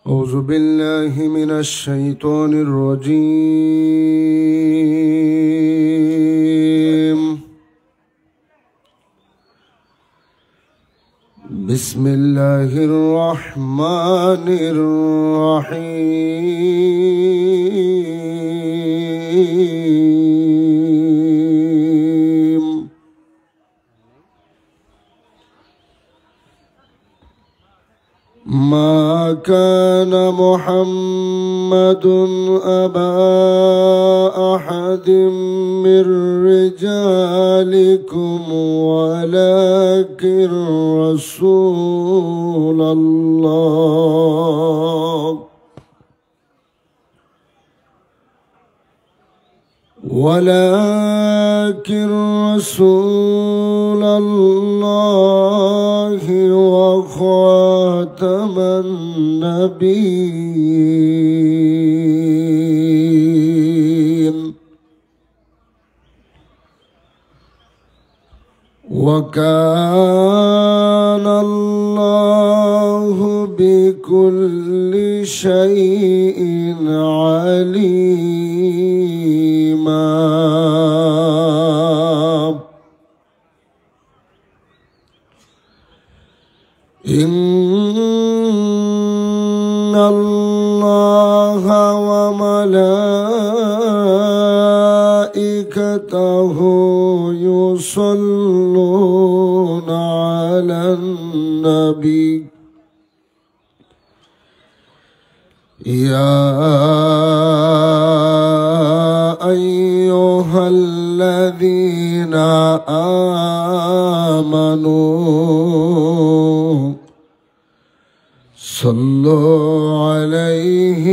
أعوذ بالله من الشيطان الرجيم. بسم الله الرحمن الرحيم. ما كان محمد أبا أحد من رجالكم ولكن رسول الله وخاتم النبيين. وكان الله بكل شيء عليما. إن الله وملائكته يصلون على النبي يا أيها الذين آمنوا صلوا عليه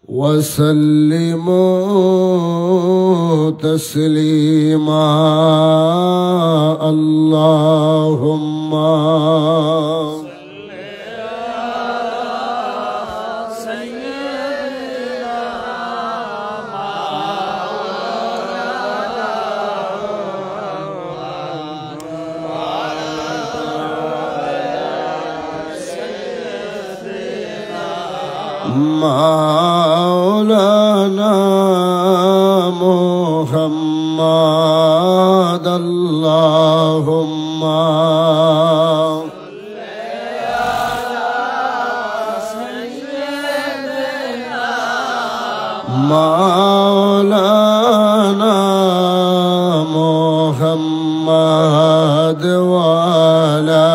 وسلموا تسليما. اللهم مولانا محمد. اللهم مولانا محمد وعلى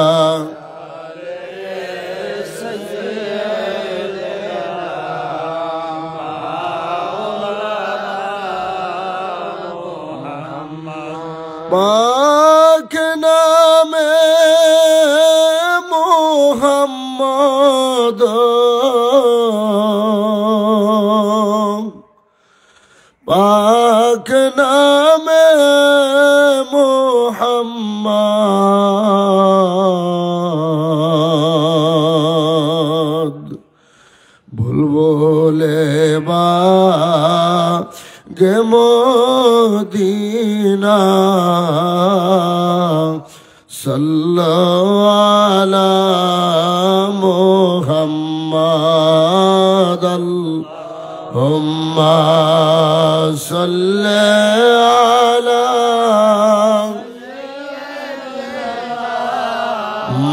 पाक नामे मोहम्मद पाक नामे मोहम्मद बुलबुले बा गे मदीना सल्लल्लाहु अला मुहम्मद। अल्लाहुम्मा सल्ली अला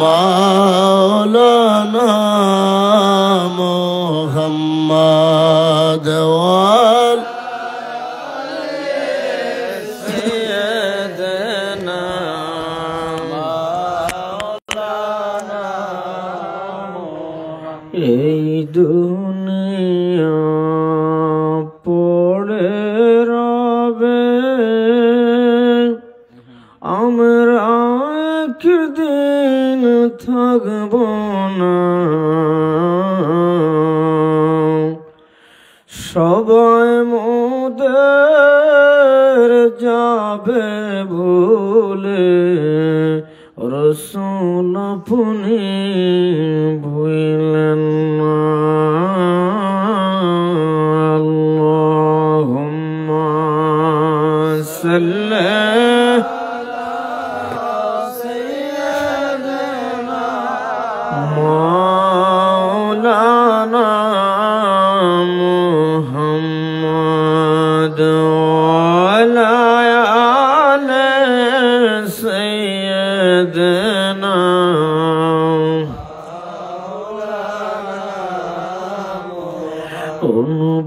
मौलाना मुहम्मद এই দুনিয়া পড়ে রবে আমরা একদিন থাকব না। সবাই মোদের যাবে ভুলে রসুল আপনি ভুলেন না। আল্লাহুম্মা সাল্লি আলা সাইয়্যিদিনা سيدنا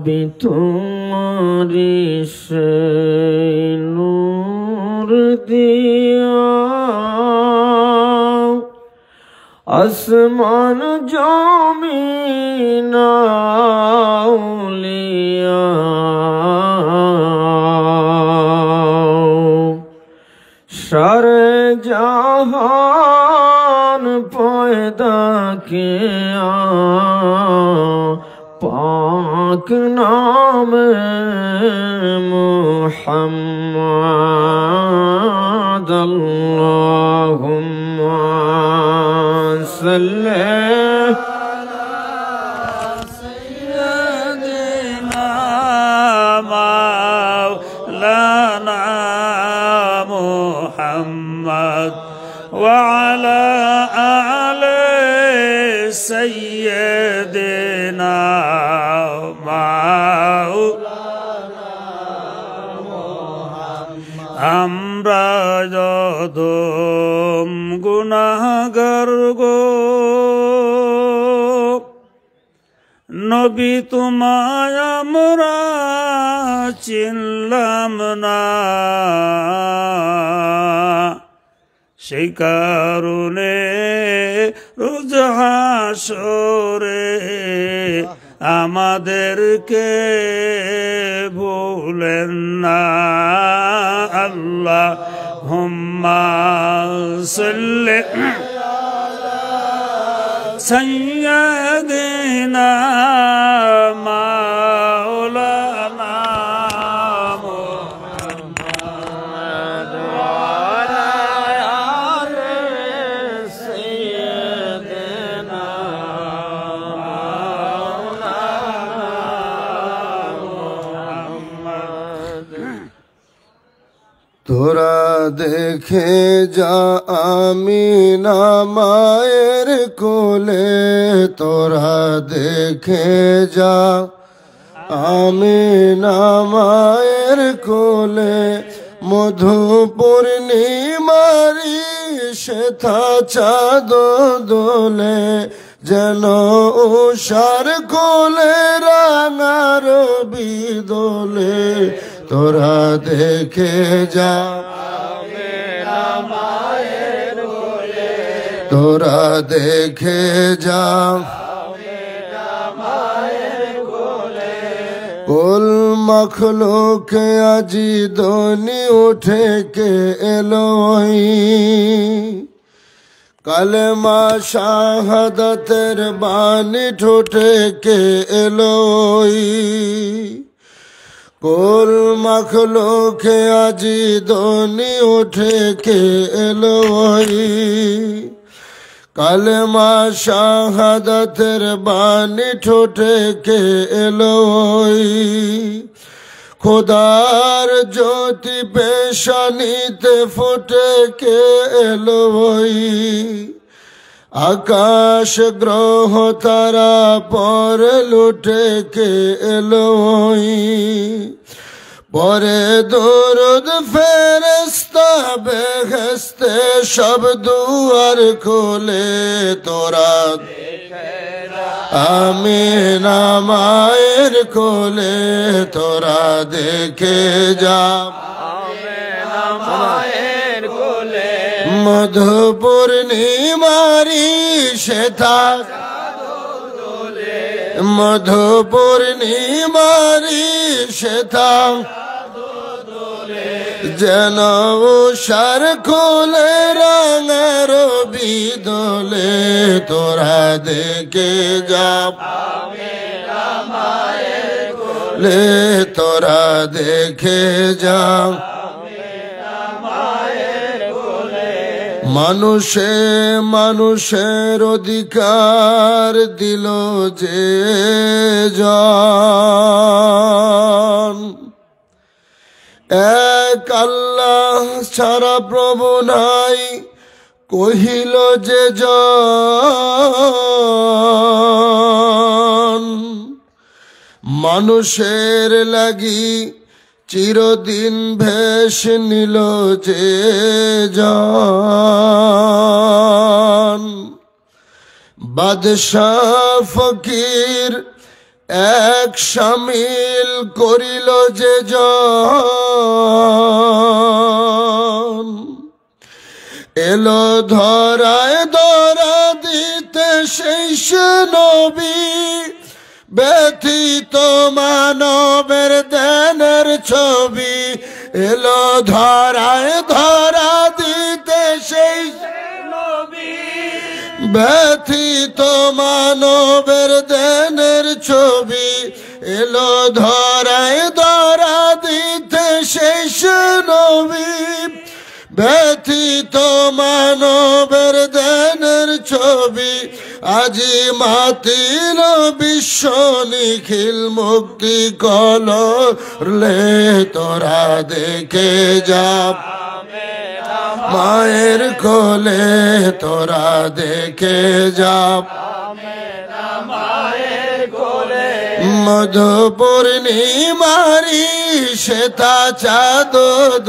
নবী তোমারি সেই নূর দিয়া আসমান জমিন আউলিয়া সারে জাহান পয়দা কিয়া पाक नाम मुहम्मद अल्लाहुम्मा सल्ली सय्यदिना मौलाना मुहम्मद व अला आले सय्यदिना আমরা যত গুনাহগার গো নবী তোমায় আমরা চিনলাম না সেই কারণে রোজ হাসরে আমাদেরকে ভুলেন না আল্লাহুম্মা সাল্লি সাইয়্যিদিনা মাওলানা মুহাম্মদ ওয়া আলা আলি সাইয়্যিদিনা তোরা দেখে যা আমিনা মায়ের কোলে তোরা দেখে যা আমিনা মায়ের কোলে মধু পূর্ণিমারি শ্বেতা চাঁদ দোলে যেন উষার কোলে রাঙা রবি দোলে তোরা দেখে যা মায়ের কোলে তোরা দেখে যা মায়ের কোলে কুল মখলুক আজি দনি উঠে কে এলোই कलमा शाहदतर बानी ठोठे के एलोई कुल मखलूक आजी दोनी उठे के एलोई कलमा शाहदतर बानी ठोठे के एलोई खुदार ज्योति पेशानीते फुटे के एलोई आकाश ग्रह तारा पर लुटे के एलोई परे दुरूद फेरेस्ता बेहेस्ते सब दुआर खोले तोरा आमीना मायर कोले तोरा देखे जा आमीना मायर कोले मधु पूर्णिमारी श्वेता मधु पूर्णिमारी श्वेता যেন উষার কোলে রাঙা রবি দোলে তোরা দেখে যা আমিনা মায়ের কোলে তোরা দেখে যা আমিনা মায়ের কোলে মানুষে মানুষের অধিকার দিল যে জন এক আল্লাহ ছাড়া প্রভু নাই কহিল যে জন মানুষের লাগি চিরদিন ভেষ নিল যে জন বাদশাহ ফকির এক শামিল করিল যে জন, এলো ধরায় ধরা দিতে সেই নবী, ব্যথিত মানবের দেনের ছবি। এলো ধরায় ধরা দিতে সেই নবী, ব্যথিত মানবের দেনের ছবি। এলো ধরায় ধরা দিতে সেই নবী, ব্যথিত মানবের দেনের ছবি। আজি মাতিল বিশ্ব নিখিল মুক্তি কলরলে, তোরা দেখে যা মায়ের কোলে, তোরা দেখে যা মায়ের কোলে। মধু পূর্ণিমারি শ্বেতা চাঁদ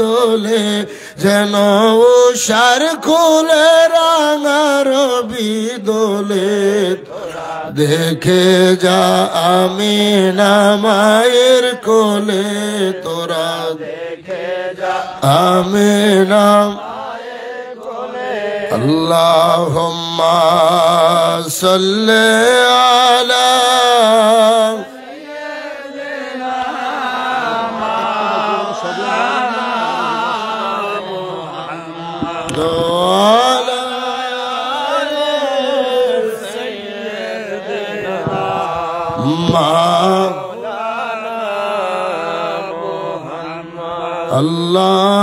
দোলে, যেন উষার কোলে রাঙা রবি দোলে। দেখে যা আমিনা মায়ের কোলে, তোরা দেখে যা আমিনা। মায়ের কোলে। আল্লাহুম্মা সাল্লি আলা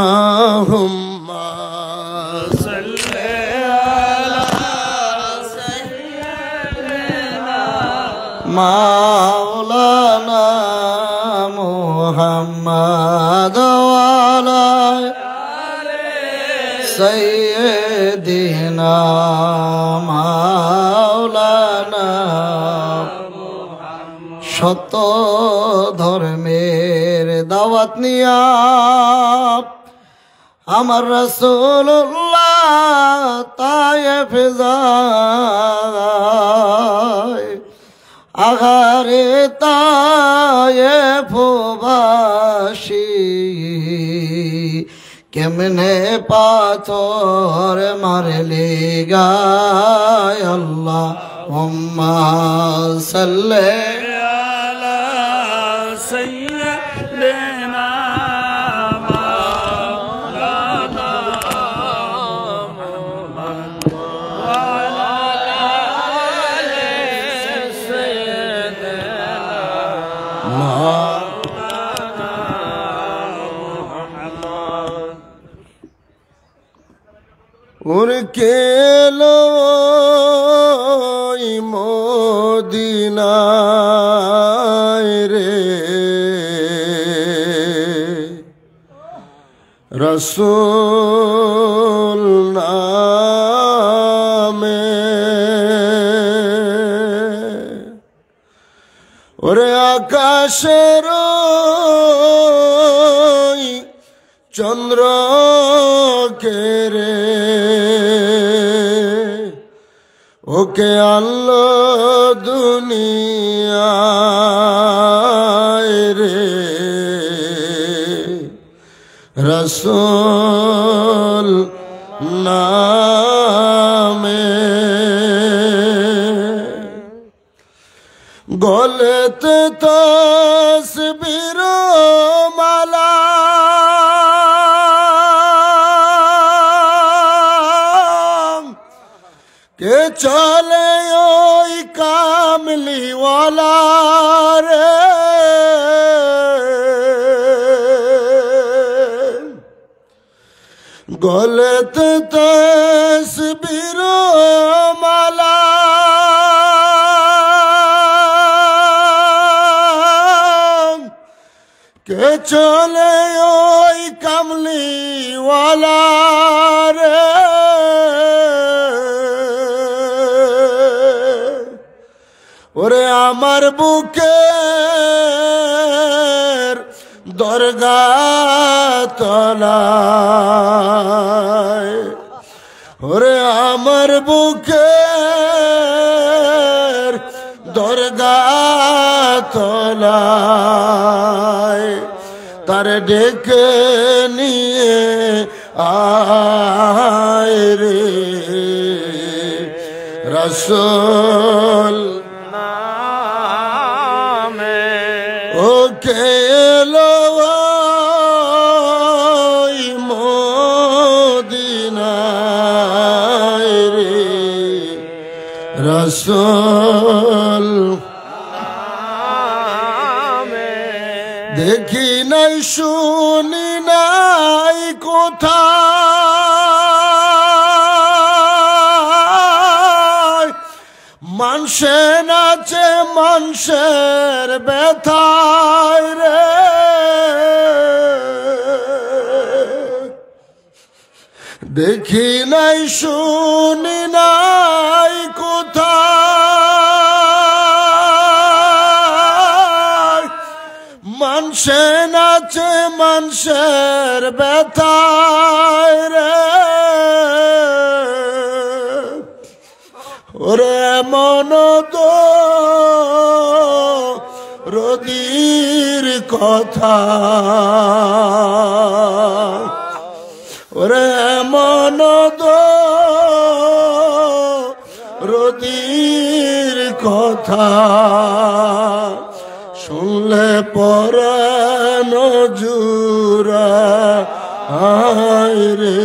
Allahumma salli ala sayyidina Maulana Muhammad wa ala Sayyidina Maulana। শত ধর্মের দাওয়াত নিয়া আমার রাসূলুল্লাহ তায়েফ যায়, আঘারে তায়েফবাসী কেমনে পাথর মারলে গায়। আল্লাহুম্মা সাল্লি ala sayyidina maulana Muhammad wa ala ali sayyidina maulana Muhammad। উনকে লই মদিনায় রে রাসূল নামে, ওরে আকাশের চন্দ্র কেরে ওকে আনলো দুনিয়ায় রে রাসূল নামে। গলেতে তসবির মালা কে চলে ওই কামলিওয়ালা রে, গলেতে তসবির মালা কে চলে ওই কামলিওয়ালা রে। ওরে আমার বুকের দরগা তলায়, ওরে আমার বুকের দরগা তলায় তার ডেকে নিয়ে আয় রে রাসূল নামে ও কেলো মদিনায় রে রাসূল নামে দেখি নাই শুনি নাই কোথায় মানুষে নাচে মানুষের ব্যথায় রে দেখি নাই শুনি নাই কোথায় মানুষে নাচে মানুষের ব্যথায় রে ওরে মন তো রদির কথা ওরে মন তো রদির কথা শুনলে পরানো জুরা আয় রে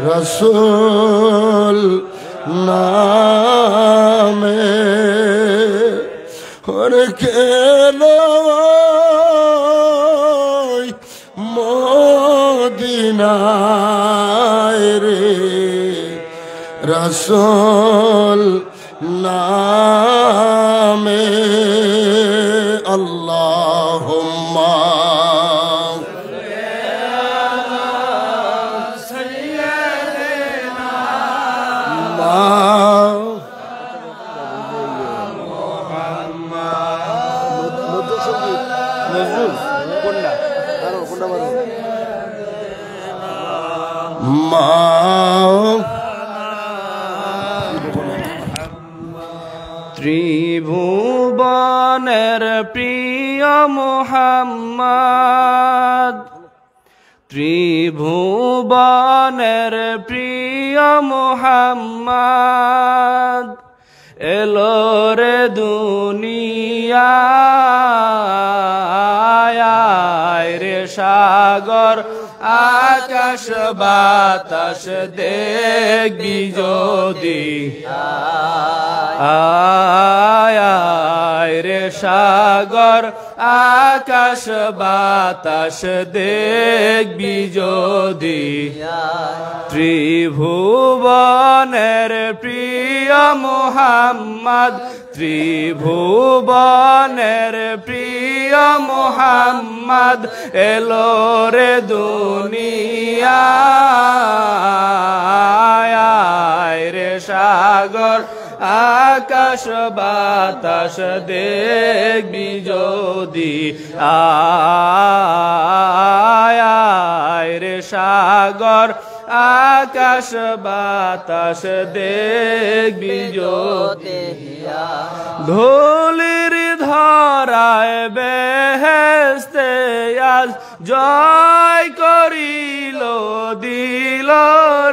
রাসূল নামে ওরে কেলো মদিনায় রে রাসূল নামে আল্লাহুম্মা ত্রিভুবনের প্রিয় মুহাম্মদ ত্রিভুবনের প্রিয় মুহাম্মদ এলো রে দুনিয়ায় রে সাগর আকাশ বাতাস দেখবি যদি আয় রে সাগর আকাশ বাতাস দেখবি যদি ত্রিভুবনের প্রিয় মুহাম্মদ ত্রিভুবনের প্রিয় মুহাম্মদ এলো রে দুনিয়ায় রে সাগর আকাশ বাতাস দেখবি যদি আয় রে সাগর আকাশ বাতাস দেখবি যদি ধুলির ধরায় বেহেশতে আজ জয় করিল দিল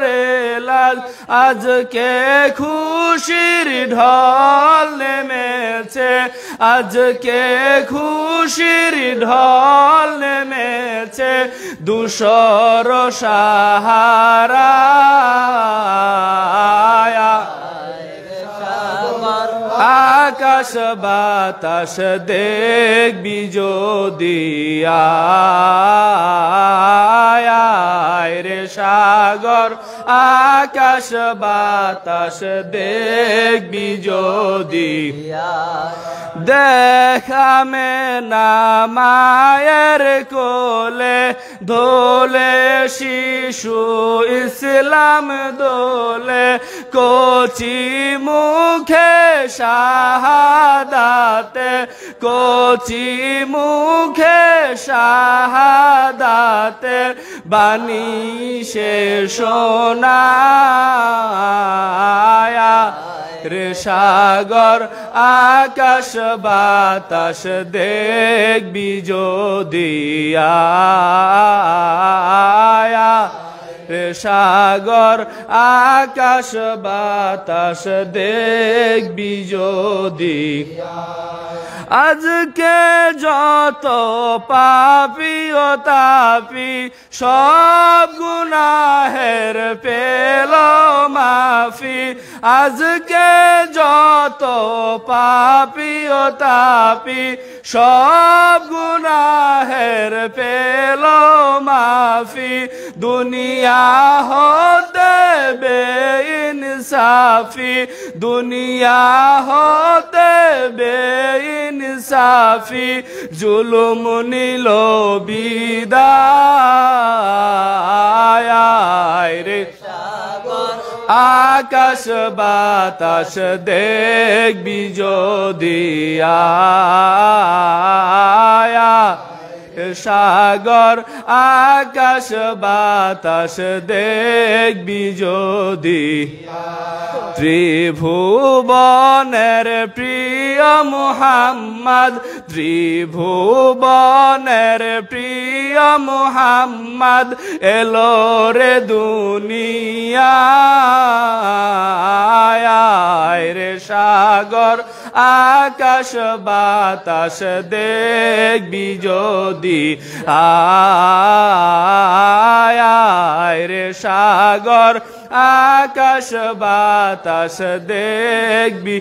রে লাল আজকে খুশির ঢল নেমেছে আজকে খুশির ঢল নেমেছে দুশর সাহারা আকাশ বাতাস দেখবি যদি আয় রে সাগর আকাশ বাতাস দেখবি যদি দেখামে না মায়ের কোলে দোলে শিশু ইসলাম দোলে কচি মুখে শাহাদাতে কচি মুখে শাহাদাতে বাণী সে শোনায়া রে সাগর আকাশ বাতাস দেখবি যদি আয়া রে সাগর আকাশ বাতাস দেখবি যদি আজকে যত পাপী ও তাপি সব গুনাহের পেল মাফি আজকে যত পাপী ও তাপি সব গুনাহের পেল মাফি দুনিয়া হতে বেইনসাফি দুনিয়া হতে বেইনসাফি জুলুম নিল বিদায় রে আকাশ বাতাস দেখবি যদি আয়া সাগর আকাশ বাতাস দেখবি যদি ত্রিভুবনের প্রিয় মুহাম্মদ ত্রিভুবনের প্রিয় মুহাম্মদ এলো রে দুনিয়ায় রে সাগর আকাশ বাতাস দেখবি যদি আয় রে সাগর আকাশ বাতাস দেখবি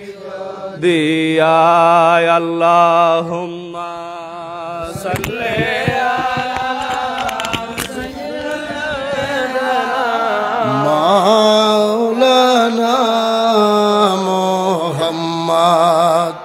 দিয়ায় আল্লাহুম্মা সাল্লি মাওলানা মুহাম্মদ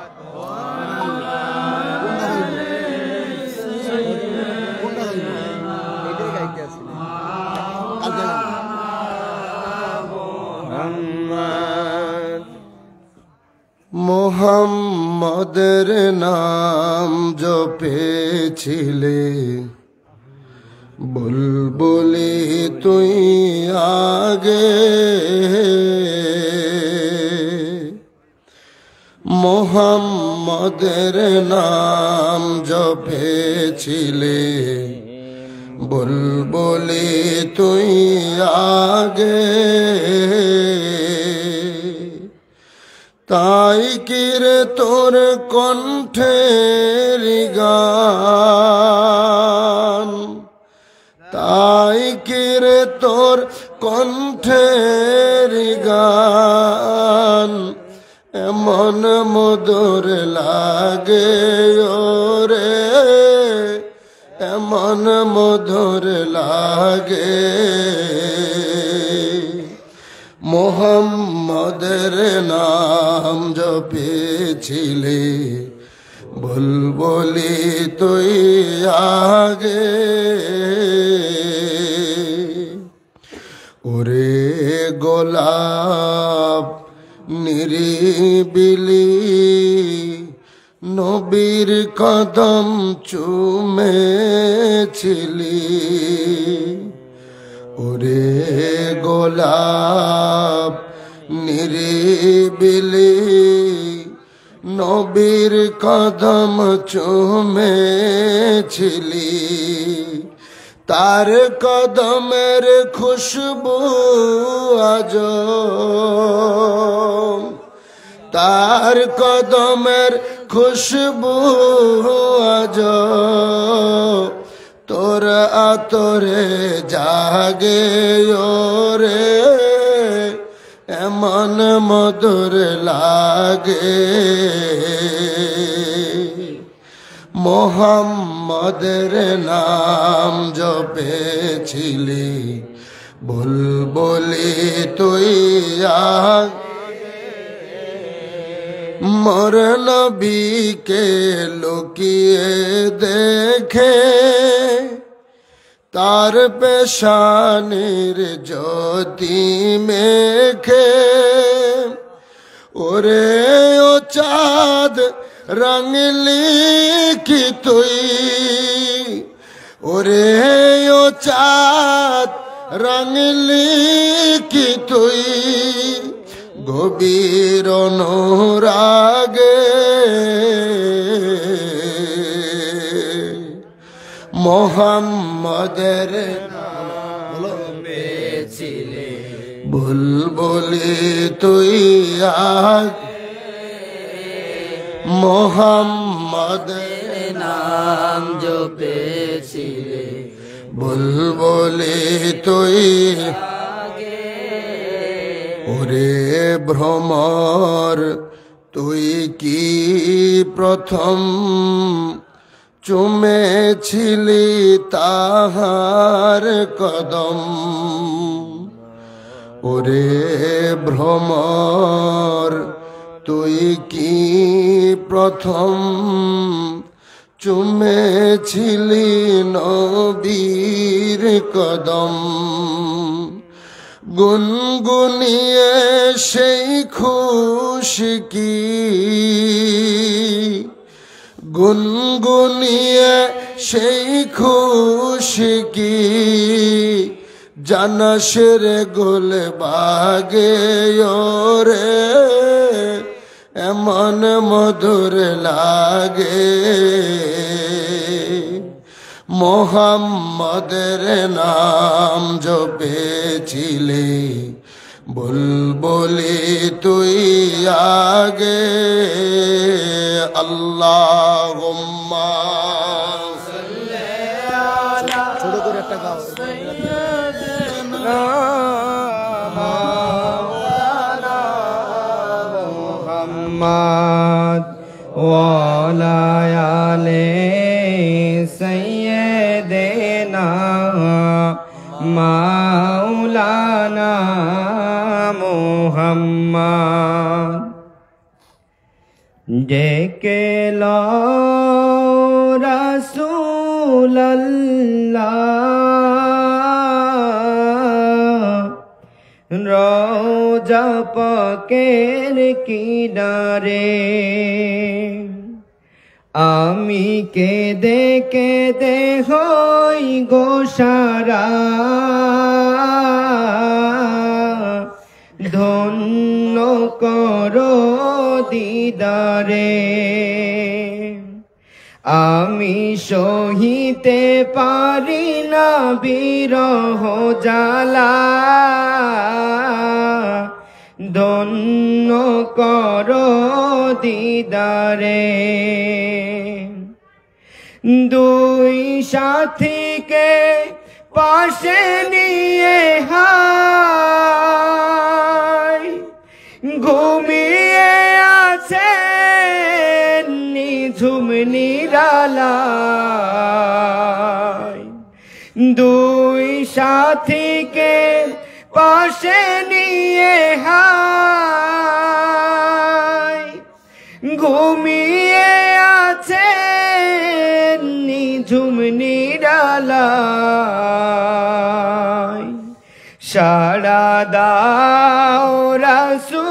মোহাম্মদের নাম জপেছিলে বুলবুলি তুই আগে মোহাম্মদের নাম জপেছিলে বুলবুলি তুই আগে তাই কিরে তোর কণ্ঠের গান তাই কিরে তোর কণ্ঠের গান এমন মধুর লাগে ওরে এমন মধুর লাগে মোহাম্মদের নাম জপেছিলে বুলবুলি তুই আগে ওরে গোলাপ নিরিবিলি নবীর কদম চুমেছিলি ওরে গোলাপ নিরিবিলি নবীর কদম চুমেছিলি তার কদমের খুশবু আজ তার কদমের খুশবু আজ তোর আতরে জাগে ওরে এমন মধুর লাগে মোহাম্মদের নাম জপেছিলি বুলবুলি তুই আগে মোর নবীকে লুকিয়ে দেখে তার পেশানির জ্যোতি মেখে ওরে ও চাঁদ রঙলি কি তুই ওরে ও চাঁদ রঙলি কি তুই গভীর অনুরাগে মোহাম্মদের বুলবুলি তুই আজ মোহাম্মদের নাম জপেছিলে বুলবুলি তুই ওরে ভ্রমর তুই কি প্রথম চুমেছিলি তাহার কদম ওরে ভ্রমর তুই কি প্রথম চুমেছিলি নবীর কদম গুনগুনিয়ে সেই খুশকি গুনগুনিয়ে সেই খুশকি জানাসের গোল বাগে ওরে এমন মধুর লাগে মোহাম্মদের নাম জপেছিলে বুলবুলি তুই আগে আল্লাহুম্মা ছোট করে একটা গাও মুহাম্মদ ওয়ালা আলে সাইয়্যিদিনা মাওলানা মুহাম্মদ ডেকে লো রাসূলুল্লাহ রওজা পাকের কিনারে আমি কেঁদে কেঁদে হই গো সারা ধন্য করো দিদারে আমি সহিতে পারি না বিরহ জ্বালা ধন্য করো দিদারে দুই সাথীকে পাশে নিয়ে হায় ঘুমিয়ে আছে নিঝুম নিরালায় দুই সাথীকে পাশে নিয়ে হায় ঘুমিয়ে আছে নিঝুম নিরালায় সাড়া দাও রাসূলুল্লাহ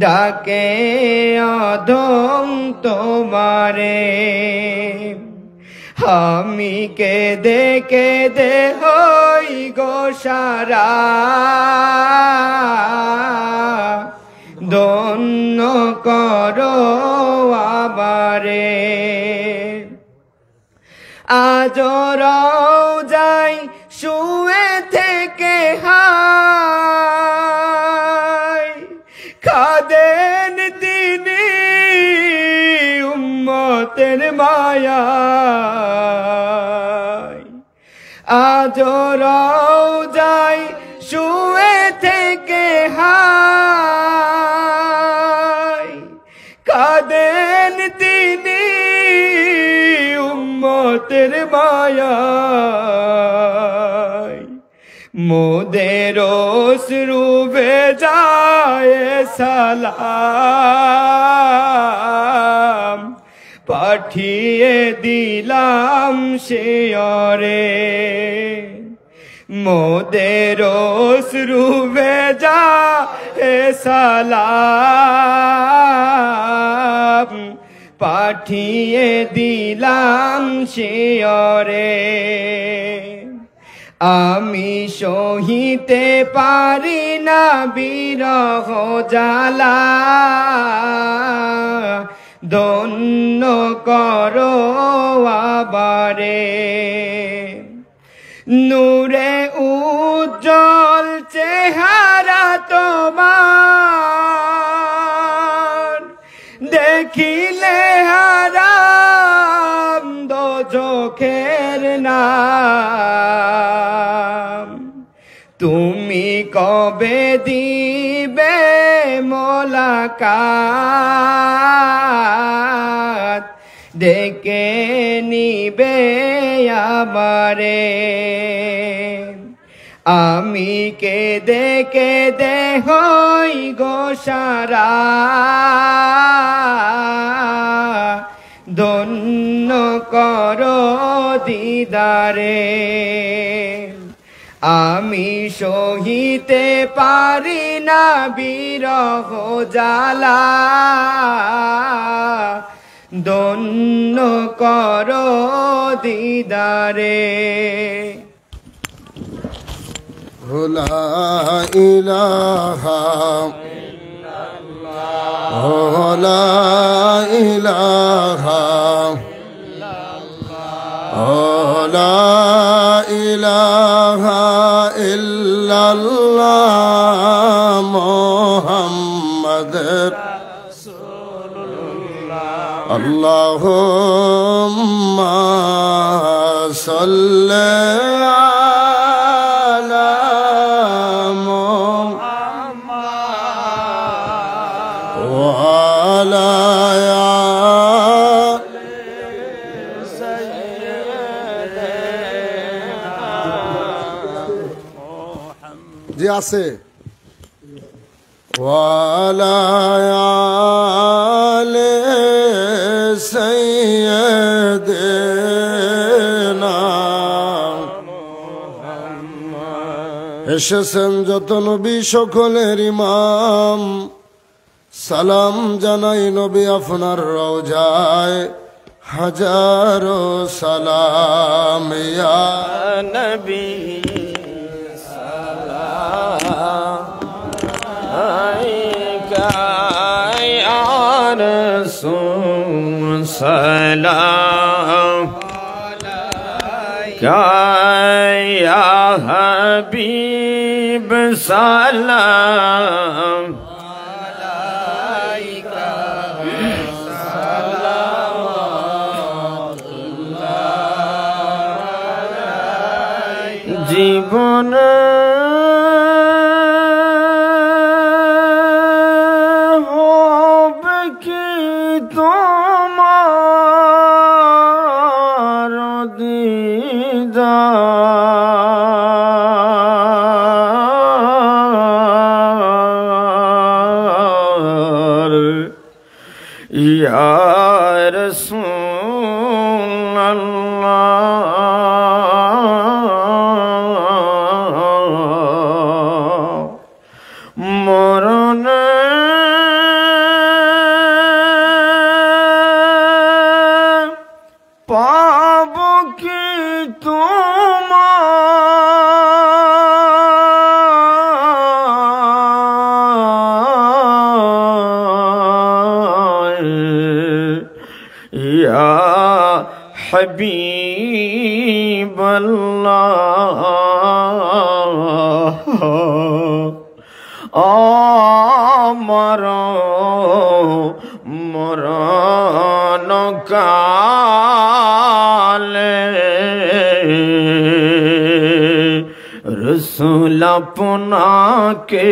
ডাকে অধম তোমারে আমি কেঁদে কেঁদে হই গো সারা ধন্য করো আমারে আজ রওজায় শুয়ে থেকে হায় কাঁদেন তিনি উম্মতের মায়ায় আজ রওজায় শুয়ে থেকে হায় কাঁদেন তিনি উম্মতের মায়ায় মোদের অশ্রু ভেজায় সালাম পাঠিয়ে দিলাম শিয়রে মোদের অশ্রু ভেজায় সালাম পাঠিয়ে দিলাম শিয়রে আমি সহিতে পারি না বিরহ জ্বালা ধন্য করো আবারে নূরে উজ্জ্বল চেহারা তোমার দেখিলে হারাম দোজখের নাম তুমি কবে দিবে মোলাকাত ডেকে নিবে আমারে আমি কেঁদে কেঁদে হই গো সারা ধন্য করো দিদারে আমি সহিতে পারি না বিরহ জ্বালা ধন্য করো দিদারে লা ইলাহা লা ইলাহা লা ইলাহা ইল্লাল্লাহ মুহাম্মাদুর আল্লাহুম্মা সাল্লি আলা মুহাম্মাদ ওয়া আলা জি আছে ওয়ালা আলে সাইয়্যিদিনা এসেছেন যত নবী সকলের ইমাম সালাম জানাই নবী আপনার রওজায় হাজারো সালাম ইয়া নবী سلام يا حبيب سلام عليك صلوات الله জীবন या रसूल अल्लाह मरण पाप की हबीब अल्लाह मरो मरण काले रसूल अपना के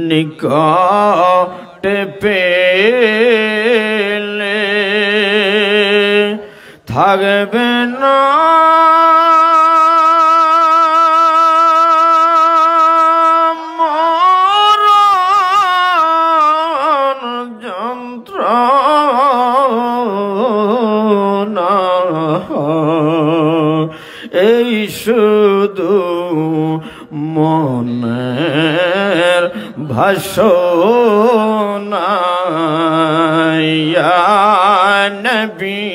निकट पेले থাকবে না মরণ যন্ত্রণা এই শুধু মনের ভাষণা ইয়া নবী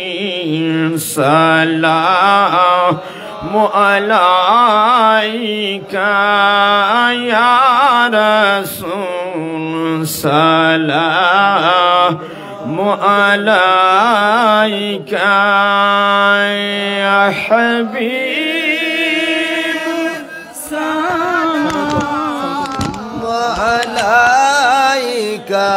সালাম আলাইকা ইয়া রাসূল সালামু আলাইকা ইয়া হাবিব সালামু আলাইকা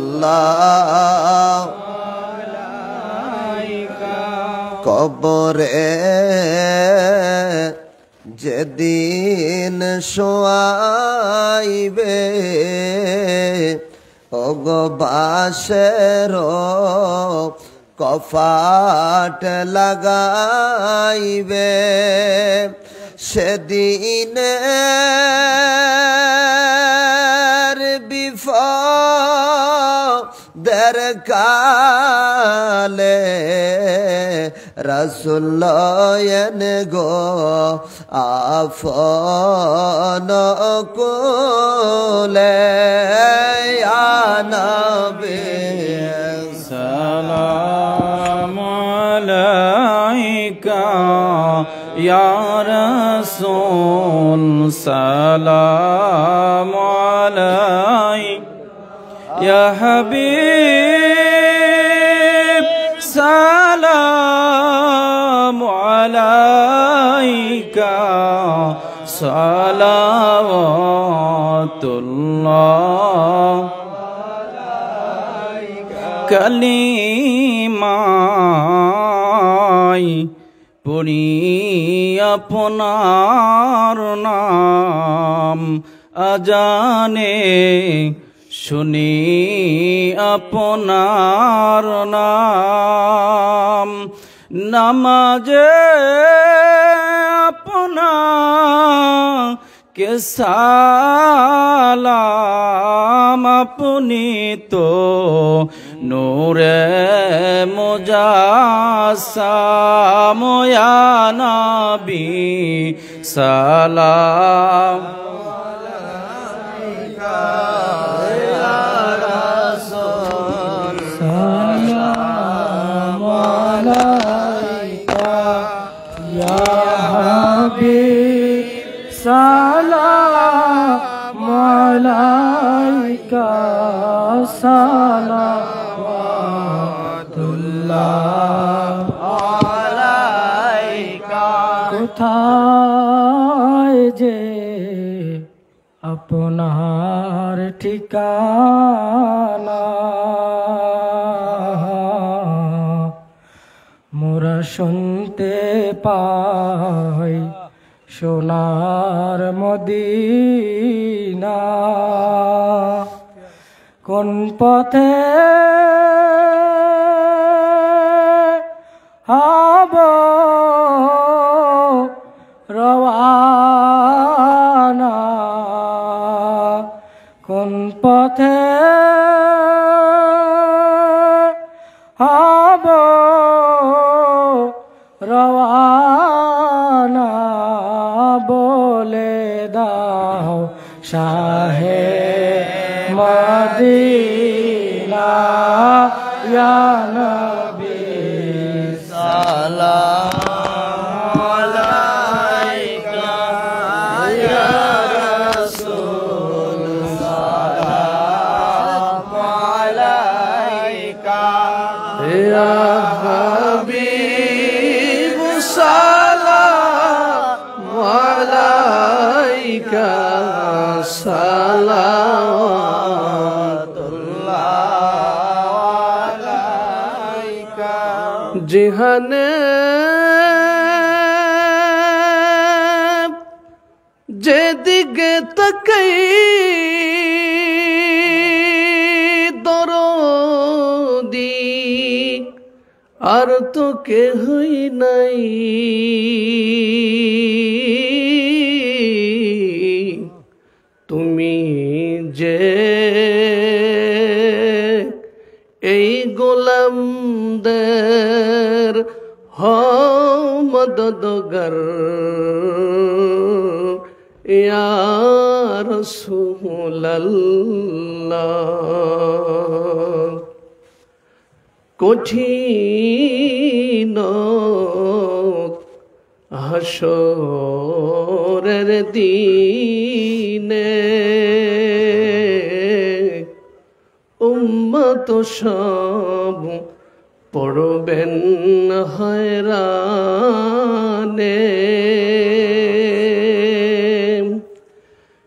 সালাওয়াতুল্লাহ কবরে যেদিন শোয়াইবে অগবাসের কফাট লাগাইবে সেদিনে বিপদের কালে রাসূলয়ন গো আফন কোলে ইয়া নবী সালামু আলাইকা ইয়া রাসূল সালামু আলাইকা ইয়া হাবিব সালামু আলাইকা সালাওয়াতুল্লাহ কালিমাই পড়ি আপনার নাম আজানে শুনি আপনার নাম নামাজে আপনাকে সালাম আপনি তো নূরে মুজাসসাম ইয়া নবী সালাম সালামু আলাইকা সালাওয়াতুল্লাহ আলাইকা কোথায় যে আপনার ঠিকানা মোরা শুনতে পাই সোনার মদিনা কোন পথে হব রওয়ানা কোন পথে হব রওয়ানা বলে দাও শাহে মদিনা ইয়া নবী সালামু আলাইকা ইয়া রাসূল সালামু আলাইকা ইয়া হাবিব সালামু আলাইকা সালাওয়াতুল্লাহ আলাইকা জিহানে যেদিকে তাকাই দরদি আর তো কেহই নাই তুমি যে এই গোলামদের মদদগার ইয়া রাসূলুল্লাহ কঠিন হাসরের দিনে উম্মত সব পড়বেন হয়রানে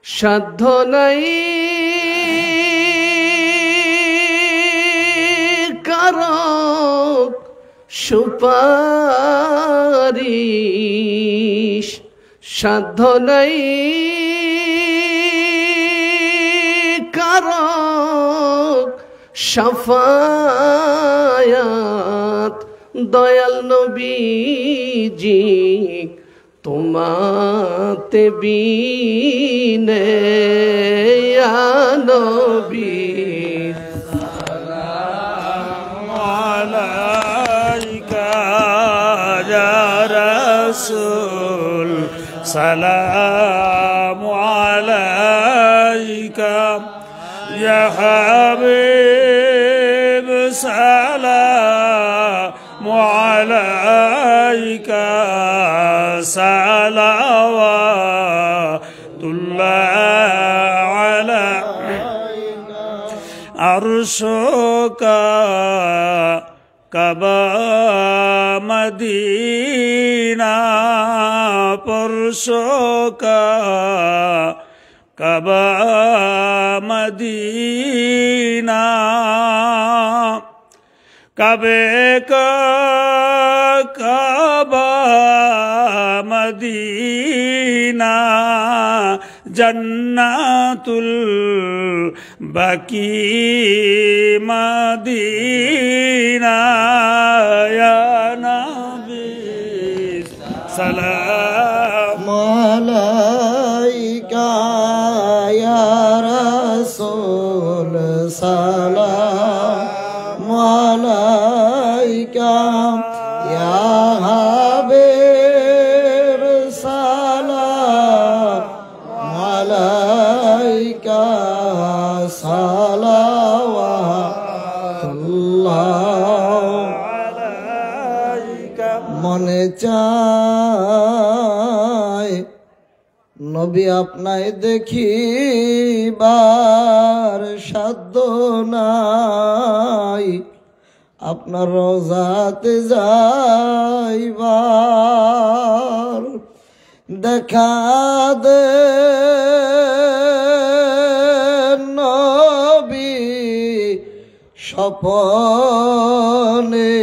সাধ্য নাই কারো সুপারিশ সাধ্য নাই কারো শাফায়াত দয়াল নবীজি তোমাতে বিনে ইয়া নবী سلام عليك يا حبيب سلام عليك صلوات الله عليك عرشك কাবা মদিনা পরশোকা কাবা মদিনা কবে কাবা মদিনা জন্নাতুল বাকি মদিনা ইয়া নবী সালাম আলাইকা ইয়া রাসূল সালাম আলাইকা ইয়া হাবিব সালাম আলাইকা সালাওয়াতুল্লাহ আলাইকা মনে চায় নবী আপনায় দেখিবার সাধ্য নাই আপনার রোজাতে যাইবার দেখা দে নবী স্বপনে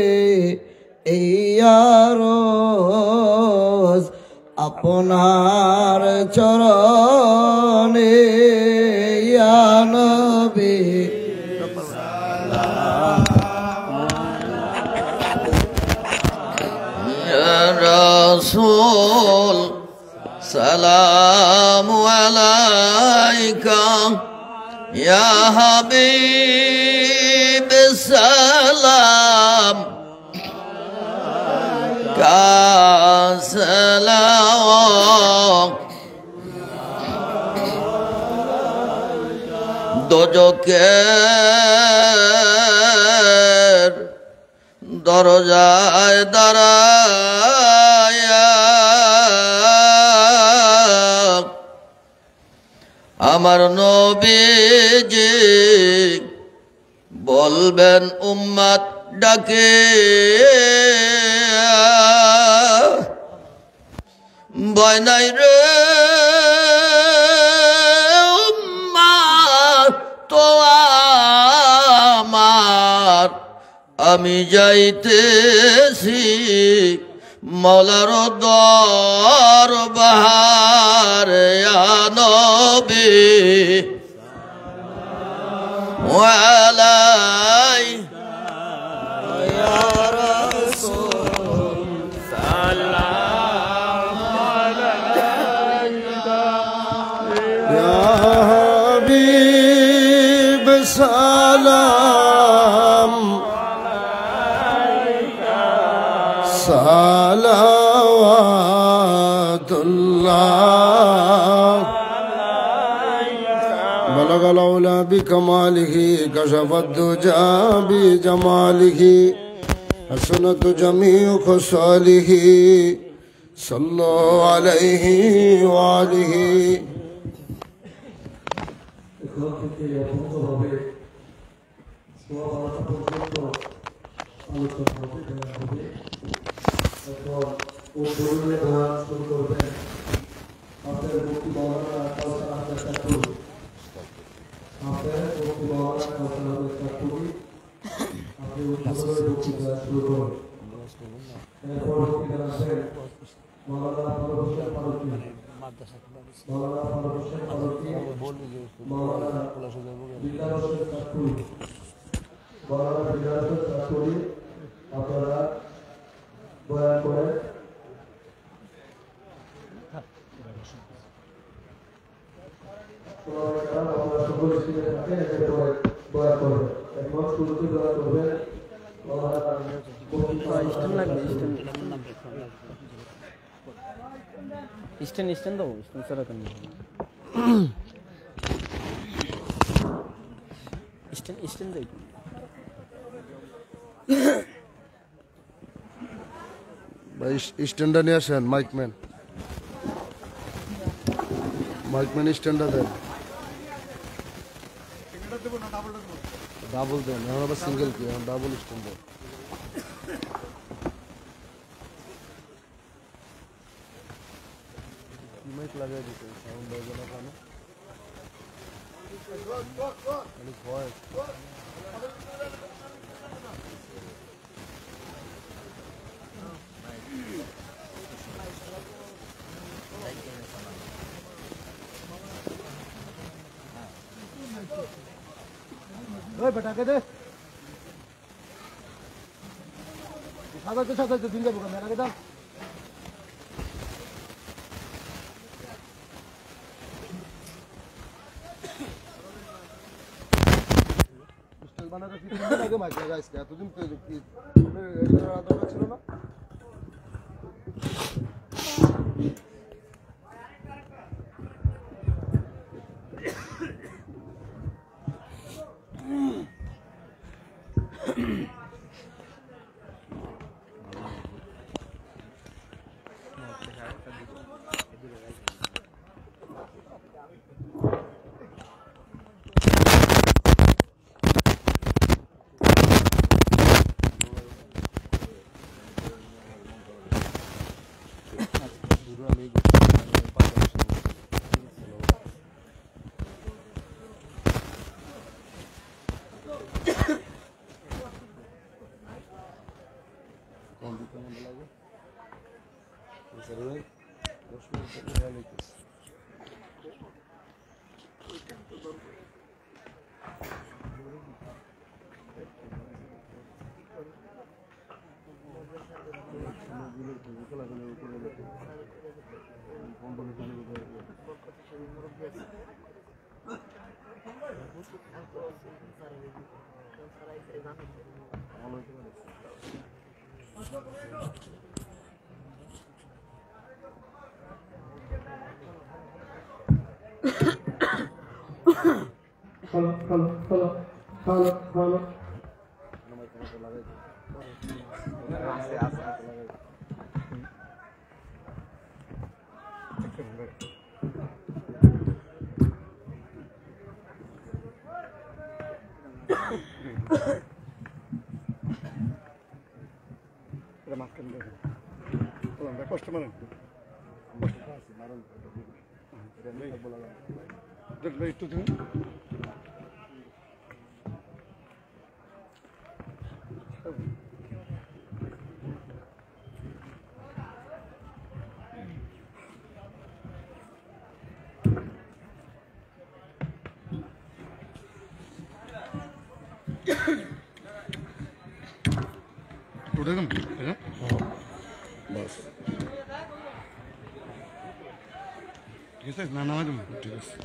এই রোজ আপনার চরণে ইয়া নবী ইয়া রাসূল সালামু আলাইকা ইয়া হাবিব সালাম সালাম দোজকের দরজায় দাঁড়ায়া আমার নবীজি বলবেন উম্মত ডাকে ভয় নাই রে উম্মত তো আমার আমি যাইতেছি মৌলার দরবারে ইয়া নবী ওয়ালাই ইয়া রাসূল সালাম আলাইকা ইয়া হাবিব সালাম সালাওয়াতুল্লাহ বলগ আল-উলা بكماله كشف الدجى بجماله حسنت جميع خصاله صلوا عليه وآله স্ট্যান্ড দাও স্ট্যান্ড ছাড়া কেন স্ট্যান্ড দেই ভাই স্ট্যান্ডার নিয়ে আসেন মাইকম্যান স্ট্যান্ডার দেন ডাবল দেন এখন আবার সিঙ্গেল কি এখন ডাবল স্ট্যান্ডার মাইক লাগাই দিতে সাউন্ড হবে না কেন অনেক ভয়েস ওই বেটাকে দে সাজাতে দিন যাবো মেরাকে দাও বানাতে কিছু আগে মাইক লাগাইছে এতদিন তো কি এডিটর আদর ছিল না Hello. udah kan ya bas ঠিক আছে না না ম্যাডাম ঠিক আছে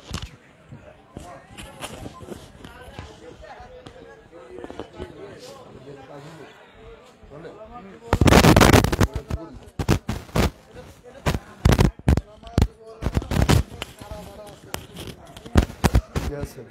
Yes, sir.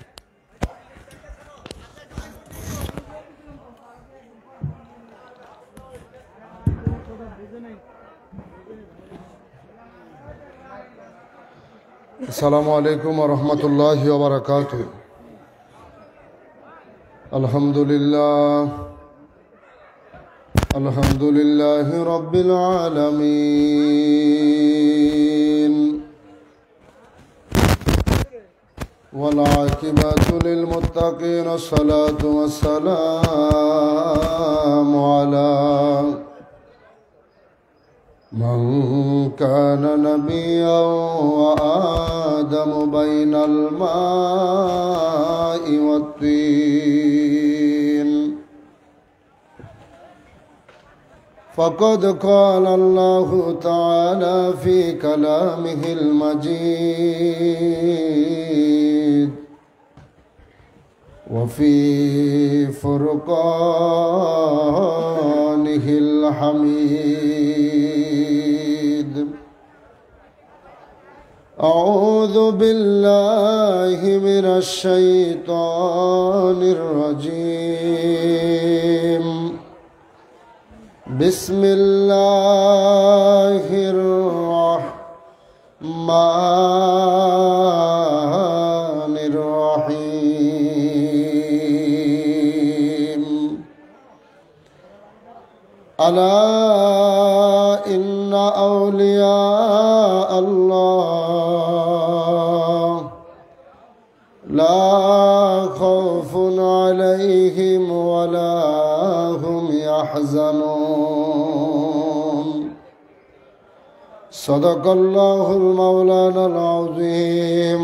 আসসালামু আলাইকুম ওয়া রাহমাতুল্লাহি ওয়া বারাকাতুহু। আলহামদুলিল্লাহি রাব্বিল আলামিন ওয়াল আকিবাতু লিল মুত্তাকিন আসসালাতু ওয়াসসালামু আলা من كان نبيا وآدم بين الماء والطين فقد قال الله تعالى في كلامه المجيد وفي فرقانه الحميد أعوذ بالله من الشيطان الرجيم بسم الله الرحمن الرحيم ألا إن أولياء الله لا خوف عليهم ولا هم يحزنون صدق الله المولانا العظيم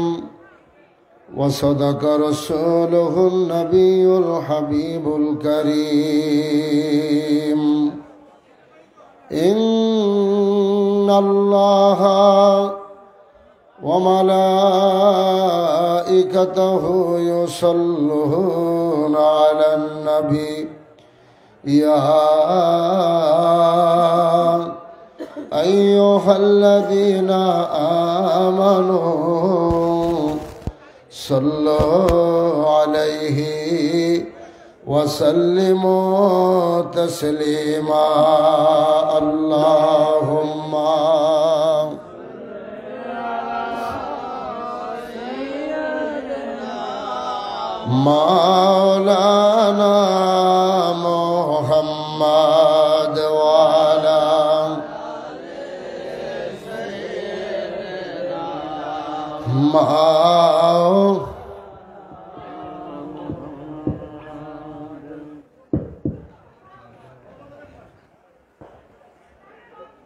وصدق رسوله النبي الحبيب الكريم إن الله وملائكته يصلون على النبي يا أيها الذين آمنوا صلوا عليه وسلموا تسليما اللهم مولانا محمد وعلى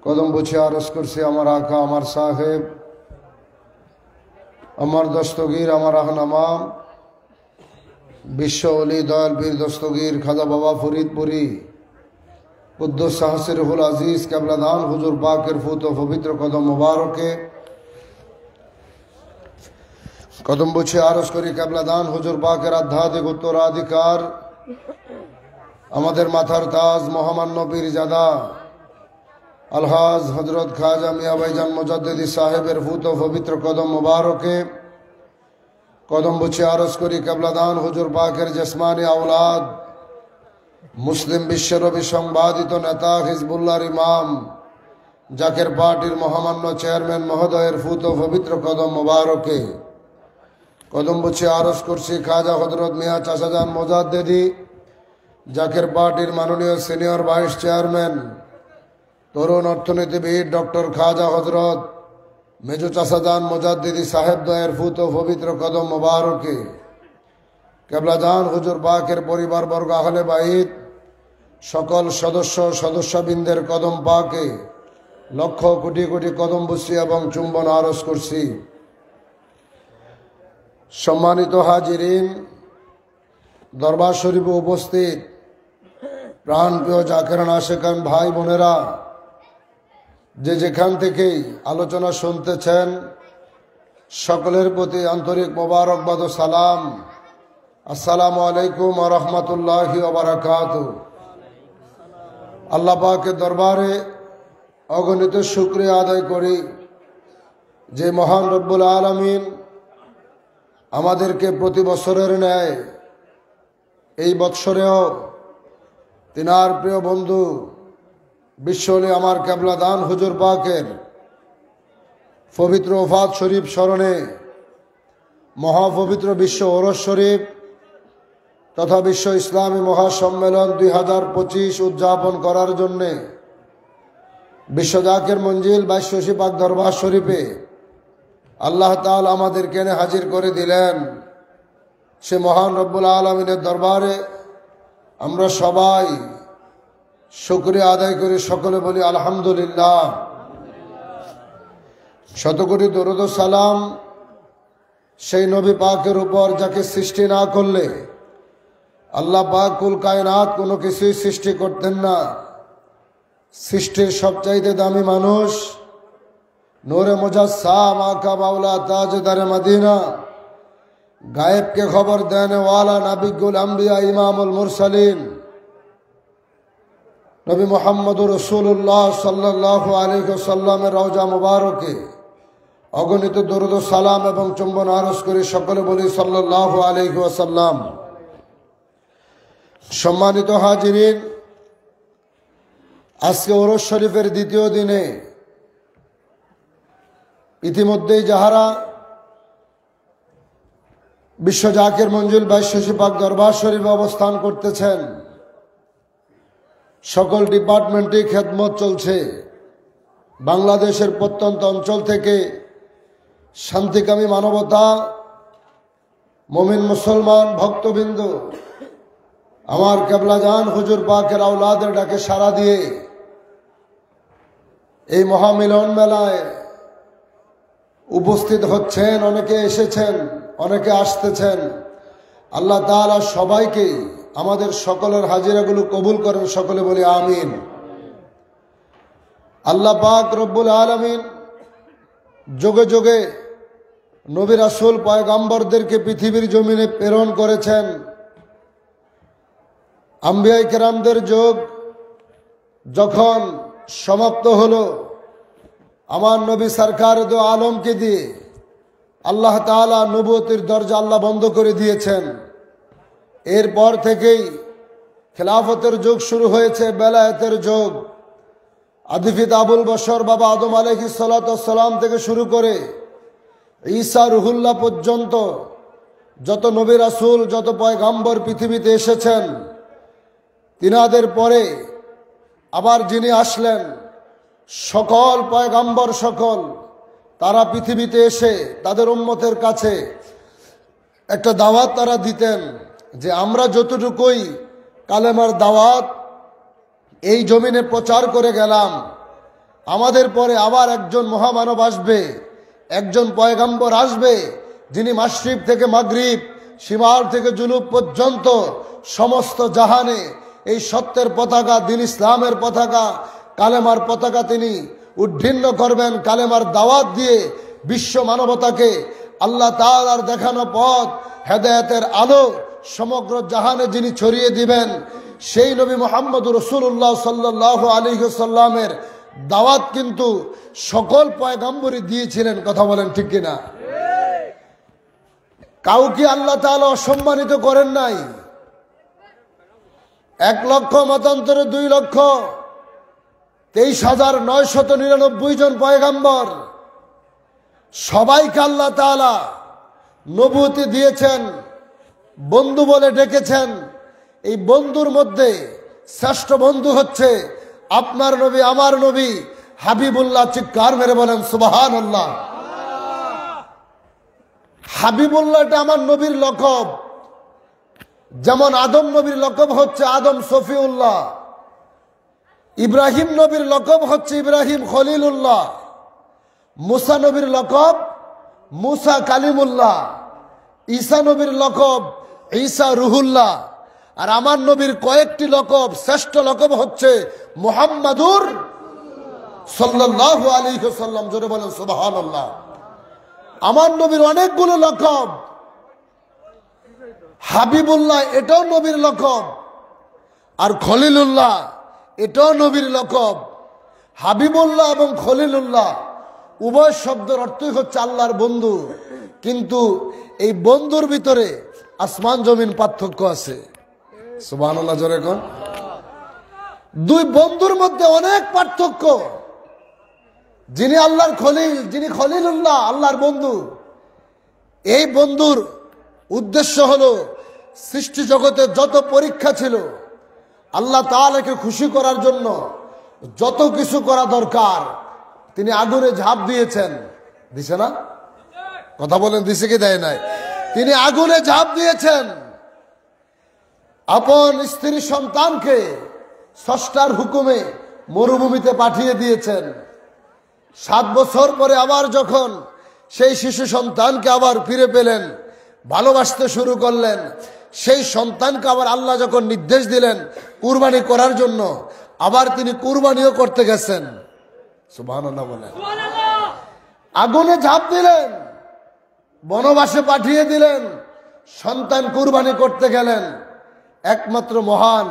কদম বুঝে আরজ করছি আমার আকা, আমার সাহেব, আমার দস্তগীর, আমার রাহনামা, বিশ্ব অলি দয়াল বীর দস্তগীর খাজা বাবা ফরিদপুরি কুদ্দুস সাহসিরুল আজিজ কেবলাদান হুজুর পাকের ফুত ও পবিত্র কদম মুবারকে কদম বুঝে আরজ করি কেবলাদান হুজুর পাকের আধ্যাত্মিক উত্তরাধিকার আমাদের মাথার তাজ মহামান্য পীরজাদা আলহাজ হজরত খাজা মিয়া ভাইজান মুজাদ্দিদি সাহেবের ফুত ও পবিত্র কদম মুবারকে কদম বুঝে আরজ করি কেবলাদান হুজুর পাকের জসমানি আওলাদ মুসলিম বিশ্বের অবিসংবাদিত নেতা হিজবুল্লাহর ইমাম জাকের পার্টির মহামান্য চেয়ারম্যান মহোদয়ের ফুত ও পবিত্র কদম মুবারকে কদম বুঝে আরজ করছি খাজা হজরত মিয়া চাচাজান মুজাদ্দিদি জাকের পার্টির মাননীয় সিনিয়র ভাইস চেয়ারম্যান তরুণ অর্থনীতিবিদ ডক্টর খাজা হজরত মেজু চাচাজান মুজাদ্দিদি সাহেব দয়ের ফুত ও পবিত্র কদম মুবারকে কেবলাজান হুজুর পাকের পরিবারবর্গ আহলে বাইত সকল সদস্যবৃন্দের কদম পাকে লক্ষ কোটি কোটি কদম বুঝছি এবং চুম্বন আরজ করছি। সম্মানিত হাজিরিন, দরবার শরীফে উপস্থিত প্রাণপ্রিয় জাকেরান আশেকান ভাই বোনেরা, যে যেখান থেকেই আলোচনা শুনতেছেন সকলের প্রতি আন্তরিক মোবারকবাদ ও সালাম। আসসালামু আলাইকুম ওয়া রাহমাতুল্লাহি ওয়া বারাকাতুহু। আল্লাহ পাকের দরবারে অগণিত শুকরিয়া আদায় করি যে মহান রব্বুল আলামিন আমাদেরকে প্রতি বছরের ন্যায় এই বৎসরেও তিনার প্রিয় বন্ধু বিশ্বলি আমার কেবলা দান হুজুর পাকের পবিত্র ওফাত শরীফ স্মরণে মহাপবিত্র বিশ্ব ওরস শরীফ তথা বিশ্ব ইসলামী মহাসম্মেলন 2025 উদযাপন করার জন্যে বিশ্ব জাকের মঞ্জিল 22 পাক দরবার শরীফে আল্লাহ তাআলা আমাদেরকে এনে হাজির করে দিলেন। সে মহান রব্বুল আলামিনের দরবারে আমরা সবাই শুকরিয়া আদায় করে সকলে বলি আলহামদুলিল্লাহ। শতকোটি দরুদ ও সালাম সেই নবী পাকের উপর যাকে সৃষ্টি না করলে আল্লাহ পাক কুল কায়নাত কোনো কিছুই সৃষ্টি করতেন না। সৃষ্টির সবচাইতে দামি মানুষ, নূরে মুজাসসাম আকা মাওলা তাজদারে মদিনা, গায়েবকে খবর দেনে ওয়ালা নবিগুল আম্বিয়া ইমামুল মুরসালিন নবী মুহাম্মদুর রাসূলুল্লাহ সাল্লাল্লাহু আলাইহি ওয়াসাল্লামের রওজা মুবারকে অগণিত দরুদ ও সালাম এবং চুম্বন আরজ করি সকলে বলি সাল্লাল্লাহু আলাইহি ওয়াসাল্লাম। সম্মানিত হাজিরিন, আজকে ওরস শরীফের দ্বিতীয় দিনে ইতিমধ্যেই যাহারা বিশ্ব জাকের মঞ্জিল 22 পাক দরবার শরীফে অবস্থান করতেছেন, সকল ডিপার্টমেন্টে খেদমত চলছে। বাংলাদেশের প্রত্যন্ত অঞ্চল থেকে শান্তিকামী মানবতা, মুমিন মুসলমান ভক্তবৃন্দ আমার কেবলা জান হুজুর পাকের আওলাদের ডাকে সাড়া দিয়ে এই মহামিলন মেলায় উপস্থিত হচ্ছেন। অনেকে এসেছেন, অনেকে আসতেছেন। আল্লাহ তাআলা সবাইকে আমাদের সকলের হাজিরাগুলো কবুল করেন, সকলে বলি আমিন। আল্লাহ পাক রব্বুল আলামিন যুগে যুগে নবী রাসূল পয়গম্বরদেরকে পৃথিবীর জমিনে প্রেরণ করেছেন। আম্বিয়ায়ে কেরামদের যুগ যখন সমাপ্ত হলো, আমার নবী সরকার দো আলমকে দিয়ে আল্লাহ তাআলা নবুয়তের দরজা আল্লাহ বন্ধ করে দিয়েছেন। এরপর থেকেই খেলাফতের যুগ শুরু হয়েছে, বেলায়েতের যুগ। আদিফিত আবুল বশর বাবা আদম আলাইহিস সালাতু ওয়াস সালাম থেকে শুরু করে ঈসা রুহুল্লাহ পর্যন্ত যত নবী রাসূল, যত পয়গম্বর পৃথিবীতে এসেছেন, তিনাদের পরে আবার যিনি আসলেন, সকল পয়গম্বর সকল তারা পৃথিবীতে এসে তাদের উম্মতের কাছে একটা দাওয়াত তারা দিতেন যে আমরা যতটুকুই কালেমার দাওয়াত এই জমিনে প্রচার করে গেলাম, আমাদের পরে আবার একজন মহামানব আসবে, একজন পয়গম্বর আসবে, যিনি মাশরিক থেকে মাগরিব, শিমাল থেকে জুনুব পর্যন্ত সমস্ত জাহানে এই সত্যের পতাকা, দিন ইসলামের পতাকা, কালেমার পতাকা তিনি উদ্ভিন্ন করবেন। কালেমার দাওয়াত দিয়ে বিশ্ব মানবতাকে আল্লাহ তাআলার দেখানো পথ, হেদায়েতের আলো সমগ্র জাহানে যিনি ছড়িয়ে দিবেন, সেই নবী মুহাম্মদুর রাসূলুল্লাহ সাল্লাল্লাহু আলাইহি ওয়াসাল্লামের দাওয়াত কিন্তু সকল পয়গম্বরই দিয়েছিলেন। কথা বলেন ঠিক কিনা? কাউকে আল্লাহ তাআলা অসম্মানিত করেন নাই। 1 লক্ষ মতান্তরে 2,23,999 জন পয়গম্বর, সবাইকে আল্লাহ তাআলা নবুয়তি দিয়েছেন, বন্ধু বলে ডেকেছেন। এই বন্ধুর মধ্যে শ্রেষ্ঠ বন্ধু হচ্ছে আপনার নবী, আমার নবী হাবিবুল্লাহ। চিৎকার মেরে বলেন সুবহানাল্লাহ। হাবিবুল্লাহ এটা আমার নবীর লকব। যেমন আদম নবীর লকব হচ্ছে আদম সফিউল্লাহ, ইব্রাহিম নবীর লকব হচ্ছে ইব্রাহিম খলিলুল্লাহ, মুসা নবীর লকব মুসা কালিমুল্লাহ, ঈসা নবীর লকব ঈসা রুহুল্লাহ। আর আমার নবীর কয়েকটি লকব, শ্রেষ্ঠ লকব হচ্ছে মুহাম্মাদুর সাল্লাল্লাহু আলাইহি ওয়াসাল্লাম। জোরে বলেন সুবহানাল্লাহ। আমার নবীর অনেকগুলো লকব। হাবিবুল্লাহ এটাও নবীর লকব, আর খলিলুল্লাহ এটাও নবীর লকব। হাবিবুল্লাহ এবং খলিলুল্লাহ উভয় শব্দের অর্থই হচ্ছে আল্লাহর বন্ধু, কিন্তু এই বন্ধুর ভিতরে আসমান জমিন পার্থক্য আছে। সুবহানাল্লাহ জোরে কোন। দুই বন্ধুর মধ্যে অনেক পার্থক্য। যিনি আল্লাহর খলিল, যিনি খলিলুল্লাহ, আল্লাহর বন্ধু, এই বন্ধুর উদ্দেশ্য হলো সৃষ্টি জগতে যত পরীক্ষা ছিল আল্লাহ তাআলাকে খুশি করার জন্য যত কিছু করা দরকার তিনি আগুনে ঝাঁপ দিয়েছেন। দিছে না? কথা বলেন, দিছে কি দেয় নাই? তিনি আগুনে ঝাঁপ দিয়েছেন। আপন স্ত্রী সন্তানকে স্রষ্টার হুকুমে মরুভূমিতে পাঠিয়ে দিয়েছেন। 7 বছর পরে আবার যখন সেই শিশু সন্তানকে আবার ফিরে পেলেন, ভালোবাসতে শুরু করলেন, সেই সন্তানকে আবার আল্লাহ যখন নির্দেশ দিলেন কুরবানি করার জন্য, আবার তিনি কুরবানিও করতে গেছেন। সুবহানাল্লাহ বলেন। আগুনে ঝাঁপ দিলেন, বনবাসে পাঠিয়ে দিলেন, সন্তান কুরবানি করতে গেলেন একমাত্র মহান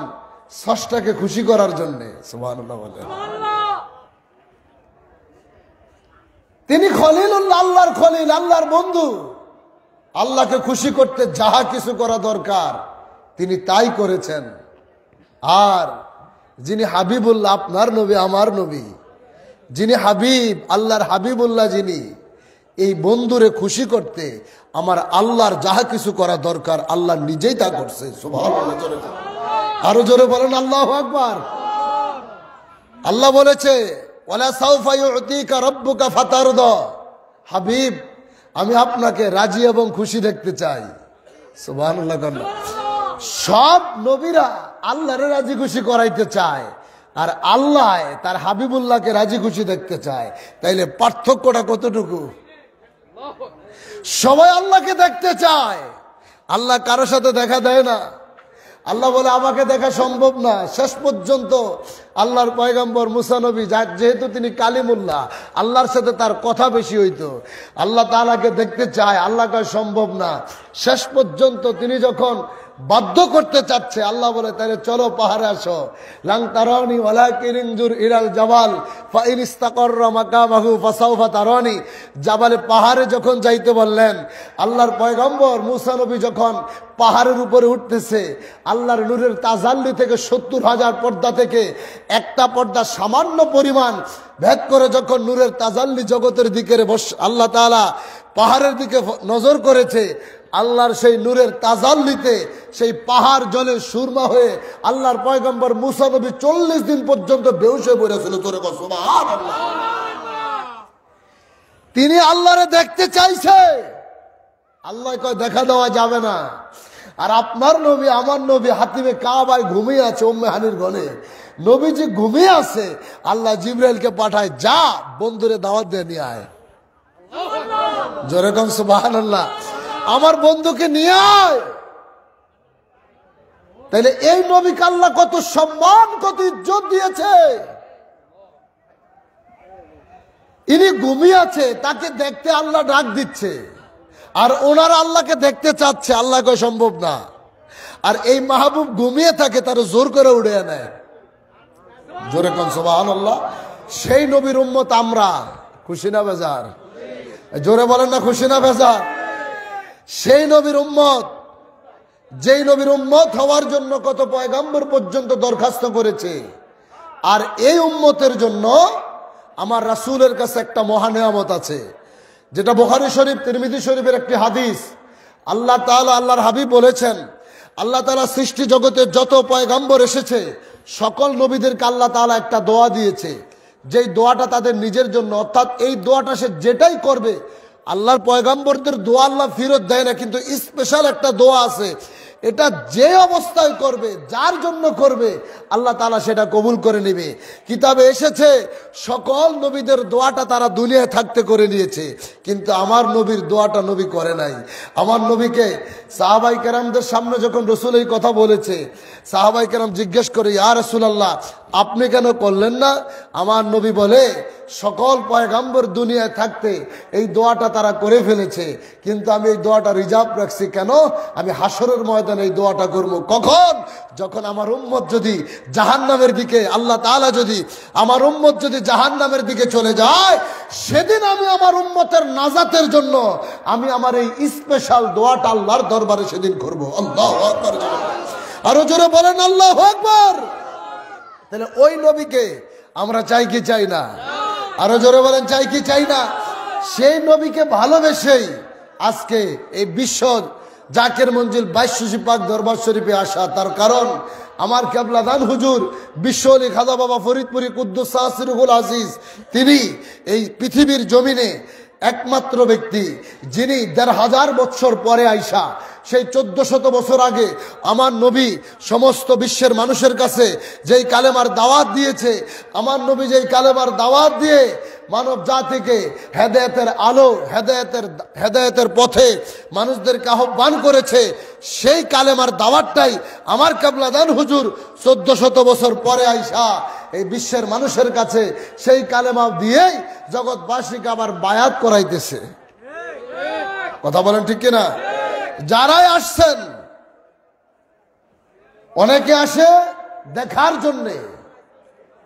স্রষ্টাকে খুশি করার জন্য। সুবহানাল্লাহ বলেন। তিনি খলিলুল্লাহ, আল্লাহর খলিল, আল্লাহর বন্ধু। আল্লাহকে খুশি করতে যাহা কিছু করা দরকার তিনি তাই করেছেন। আর যিনি হাবিবুল্লাহ, আপনার নবী, আমার নবী, যিনি হাবিব, আল্লাহর হাবিবুল্লাহ, যিনি, এই বন্ধুরে খুশি করতে আমার আল্লাহর যাহা কিছু করা দরকার আল্লাহ নিজেই তা করছে। সুবহানাল্লাহ। আরো জোরে বলেন আল্লাহু আকবার। আল্লাহ বলেছে, ওয়ালা সাউফা ইউতিকা রাব্বুকা ফাতারদা, হাবিব আমি আপনাকে রাজি এবং খুশি দেখতে চাই। সুবহানাল্লাহ। সব নবীরা আল্লাহরে রাজি খুশি করাইতে চায়, আর আল্লাহ তার হাবিবুল্লাহকে রাজি খুশি দেখতে চায়। তাইলে পার্থক্যটা কতটুকু? সবাই আল্লাহকে দেখতে চায়, আল্লাহ কারো সাথে দেখা দেয় না। আল্লাহ বলে আমাকে দেখা সম্ভব না। শেষ পর্যন্ত আল্লাহর পয়গম্বর মুসা নবী, যেহেতু তিনি কালিমুল্লাহ, আল্লাহর সাথে তার কথা বেশি হইতো, আল্লাহ তাআলাকে দেখতে চায়, আল্লাহ কয় সম্ভব না। শেষ পর্যন্ত তিনি যখন বাধ্য করতে চাচ্ছে, আল্লাহ বলে তাহলে চলো পাহাড়ে আসো। লাং তারানি ওয়ালাকিন ইনজুর ইলাল জাবাল ফাইন ইস্তাকাররা মাকামাহু ফাসাউফা তারানি। জাবালে, পাহাড়ে যখন যাইতে বললেন, আল্লাহর পয়গম্বর মুসা নবী যখন পাহাড়ের উপরে উঠতেছে, আল্লাহর নূরের তাজাল্লি থেকে 70,000 পর্দা থেকে একটা পর্দা সামান্য পরিমাণ ভেদ করে যখন নূরের তাজাল্লি জগতের দিকে আল্লাহ তাআলা পাহাড়ের দিকে নজর করেছে, আল্লাহর সেই নূরের তাজাল্লিতে সেই পাহাড় জলে সুরমা হয়ে আল্লাহর পয়গম্বর মুসা নবী 40 দিন পর্যন্ত বেহুশ হয়ে পড়েছিল। তোরে কও সুবহানাল্লাহ। তিনি আল্লাহরে দেখতে চাইছে, আল্লাহ কয় দেখা দেওয়া যাবে না। আর আপনার নবী, আমার নবী হাতিমে কাবায় ঘুমিয়ে আছে, উম্মে হানির ঘরে নবীজি ঘুমিয়ে আছে। আল্লাহ জিবরাইলকে পাঠায়, যা বন্ধুরে দাওয়াত দিয়ে নিয়ে আয়। জোরে কোন সুবহানাল্লাহ। আমার বন্ধুকে নিয়ে আয়। তাইলে এই নবীকে আল্লাহ কত সম্মান, কত ইজ্জত দিয়েছে। ইনি ঘুমিয়ে আছে, তাকে দেখতে আল্লাহ ডাক দিচ্ছে, আর ওনারা আল্লাহকে দেখতে চাচ্ছে, আল্লাহ কয় সম্ভব না। আর এই মাহবুব ঘুমিয়ে থাকে, তার জোর করে উড়ে নেয়। জোরে কোন সুবহানাল্লাহ। সেই নবীর উম্মত আমরা, খুশি না বেজার? জোরে বলেন না, খুশি না বেজার? সেই নবীর উম্মত, যেই নবীর উম্মত হওয়ার জন্য কত পয়গম্বর পর্যন্ত দরখাস্ত করেছে। আর এই উম্মতের জন্য আমার রাসূলের কাছে একটা মহা নিয়ামত আছে, যেটা বুখারী শরীফ, তিরমিজি শরীফের একটি হাদিস। আল্লাহ তাআলা, আল্লাহর হাবিব বলেছেন, আল্লাহ তাআলা সৃষ্টি জগতে যত পয়গম্বর এসেছে সকল নবীদেরকে আল্লাহ তাআলা একটা দোয়া দিয়েছে, যেই দোয়াটা তাদের নিজের জন্য, অর্থাৎ এই দোয়াটা সে যেটাই করবে, আল্লাহর পয়গম্বরদের দোয়া আল্লাহ ফেরত দেয় না, কিন্তু স্পেশাল একটা দোয়া আছে, এটা যে অবস্থায় করবে, যার জন্য করবে, আল্লাহ তাআলা সেটা কবুল করে নেবে। কিতাবে এসেছে সকল নবীদের দোয়াটা তারা দুনিয়ায় থাকতে করে নিয়েছে, কিন্তু আমার নবীর দোয়াটা নবী করে নাই। আমার নবীকে সাহাবাই কেরামদের সামনে যখন রাসূল এই কথা বলেছে, সাহাবাই কেরাম জিজ্ঞেস করে, ইয়া রাসূলুল্লাহ আপনি কেন করলেন না? আমার নবী বলে, সকল পয়গম্বর দুনিয়ায় থাকতে এই দোয়াটা তারা করে ফেলেছে, কিন্তু আমি এই দোয়াটা রিজার্ভ রাখছি। কেন? আমি হাসরের ময়দানে এই দোয়াটা করব। কখন? যখন আমার উম্মত যদি জাহান্নামের দিকে, আল্লাহ তাআলা যদি আমার উম্মত যদি জাহান্নামের দিকে চলে যায়, সেদিন আমি আমার উম্মতের নাজাতের জন্য আমি আমার এই স্পেশাল দোয়াটা আল্লাহর দরবারে সেদিন করব। আল্লাহু আকবার। আরো জোরে বলেন আল্লাহু আকবার। তাহলে ওই নবীকে আমরা চাই কি চাই না? আরো জোরে বলেন, চাই কি চাই না? সেই নবীকে ভালোবেসেই আজকে এই বিশ্ব জাকের মঞ্জিল 2200 পাক দরবার শরীফে আসা। তার কারণ আমার কেবলাদান হুজুর বিশ্বলি খাজা বাবা ফরিদপুরি কুদ্দুস সাহসিরুল আজিজ, তিনি এই পৃথিবীর জমিনে একমাত্র ব্যক্তি যিনি 1500 বছর পরে আইসা, সেই 1400 বছর আগে আমার নবী সমস্ত বিশ্বের মানুষের কাছে যেই কালেমার দাওয়াত দিয়েছে, আমার নবী যেই কালেমার দাওয়াত দিয়ে মানব জাতিকে হেদায়েতের আলো, হেদায়েতের পথে মানুষদেরকে আহ্বান করেছে, সেই কালেমার দাওয়াতটাই আমার কেবলাদান হুজুর 1400 বছর পরে আইসা এই বিশ্বের মানুষের কাছে সেই কালেমা দিয়েই জগৎবাসীকে আবার বায়াত করাইতেছে। কথা বলেন ঠিক কিনা? যারাই আসছেন, অনেকে আসে দেখার জন্যে,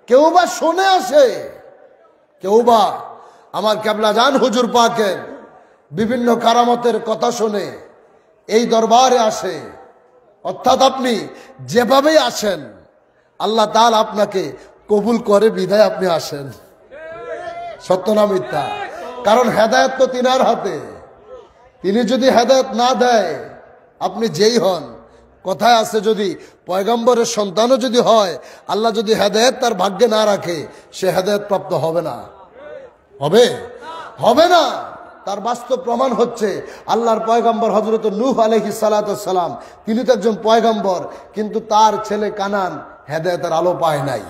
কেউ বা শুনে আসে, কেউ বা আমার কেবলাজান হুজুর পাকের বিভিন্ন কারামতের কথা শুনে এই দরবারে আসে। অর্থাৎ আপনি যেভাবেই আসেন আল্লাহ তাআলা আপনাকে কবুল করে বিধায় আপনি আসেন। সত্য না মিথ্যা? কারণ হেদায়েত তো তিনার হাতে। তিনি যদি হেদায়েত না দেয়, আপনি যেই হন, কথায় আছে যদি পয়গম্বরের সন্তানও যদি হয়, আল্লাহ যদি হেদায়েত তার ভাগ্যে না রাখে, সে হেদায়েত প্রাপ্ত হবে না। হবে না। তার বাস্তব প্রমাণ হচ্ছে আল্লাহর পয়গম্বর হযরত নূহ আলাইহিস সালাতু সালাম, তিনি তো একজন পয়গম্বর, কিন্তু তার ছেলে কানান হেদায়েতের আলো পায় নাই।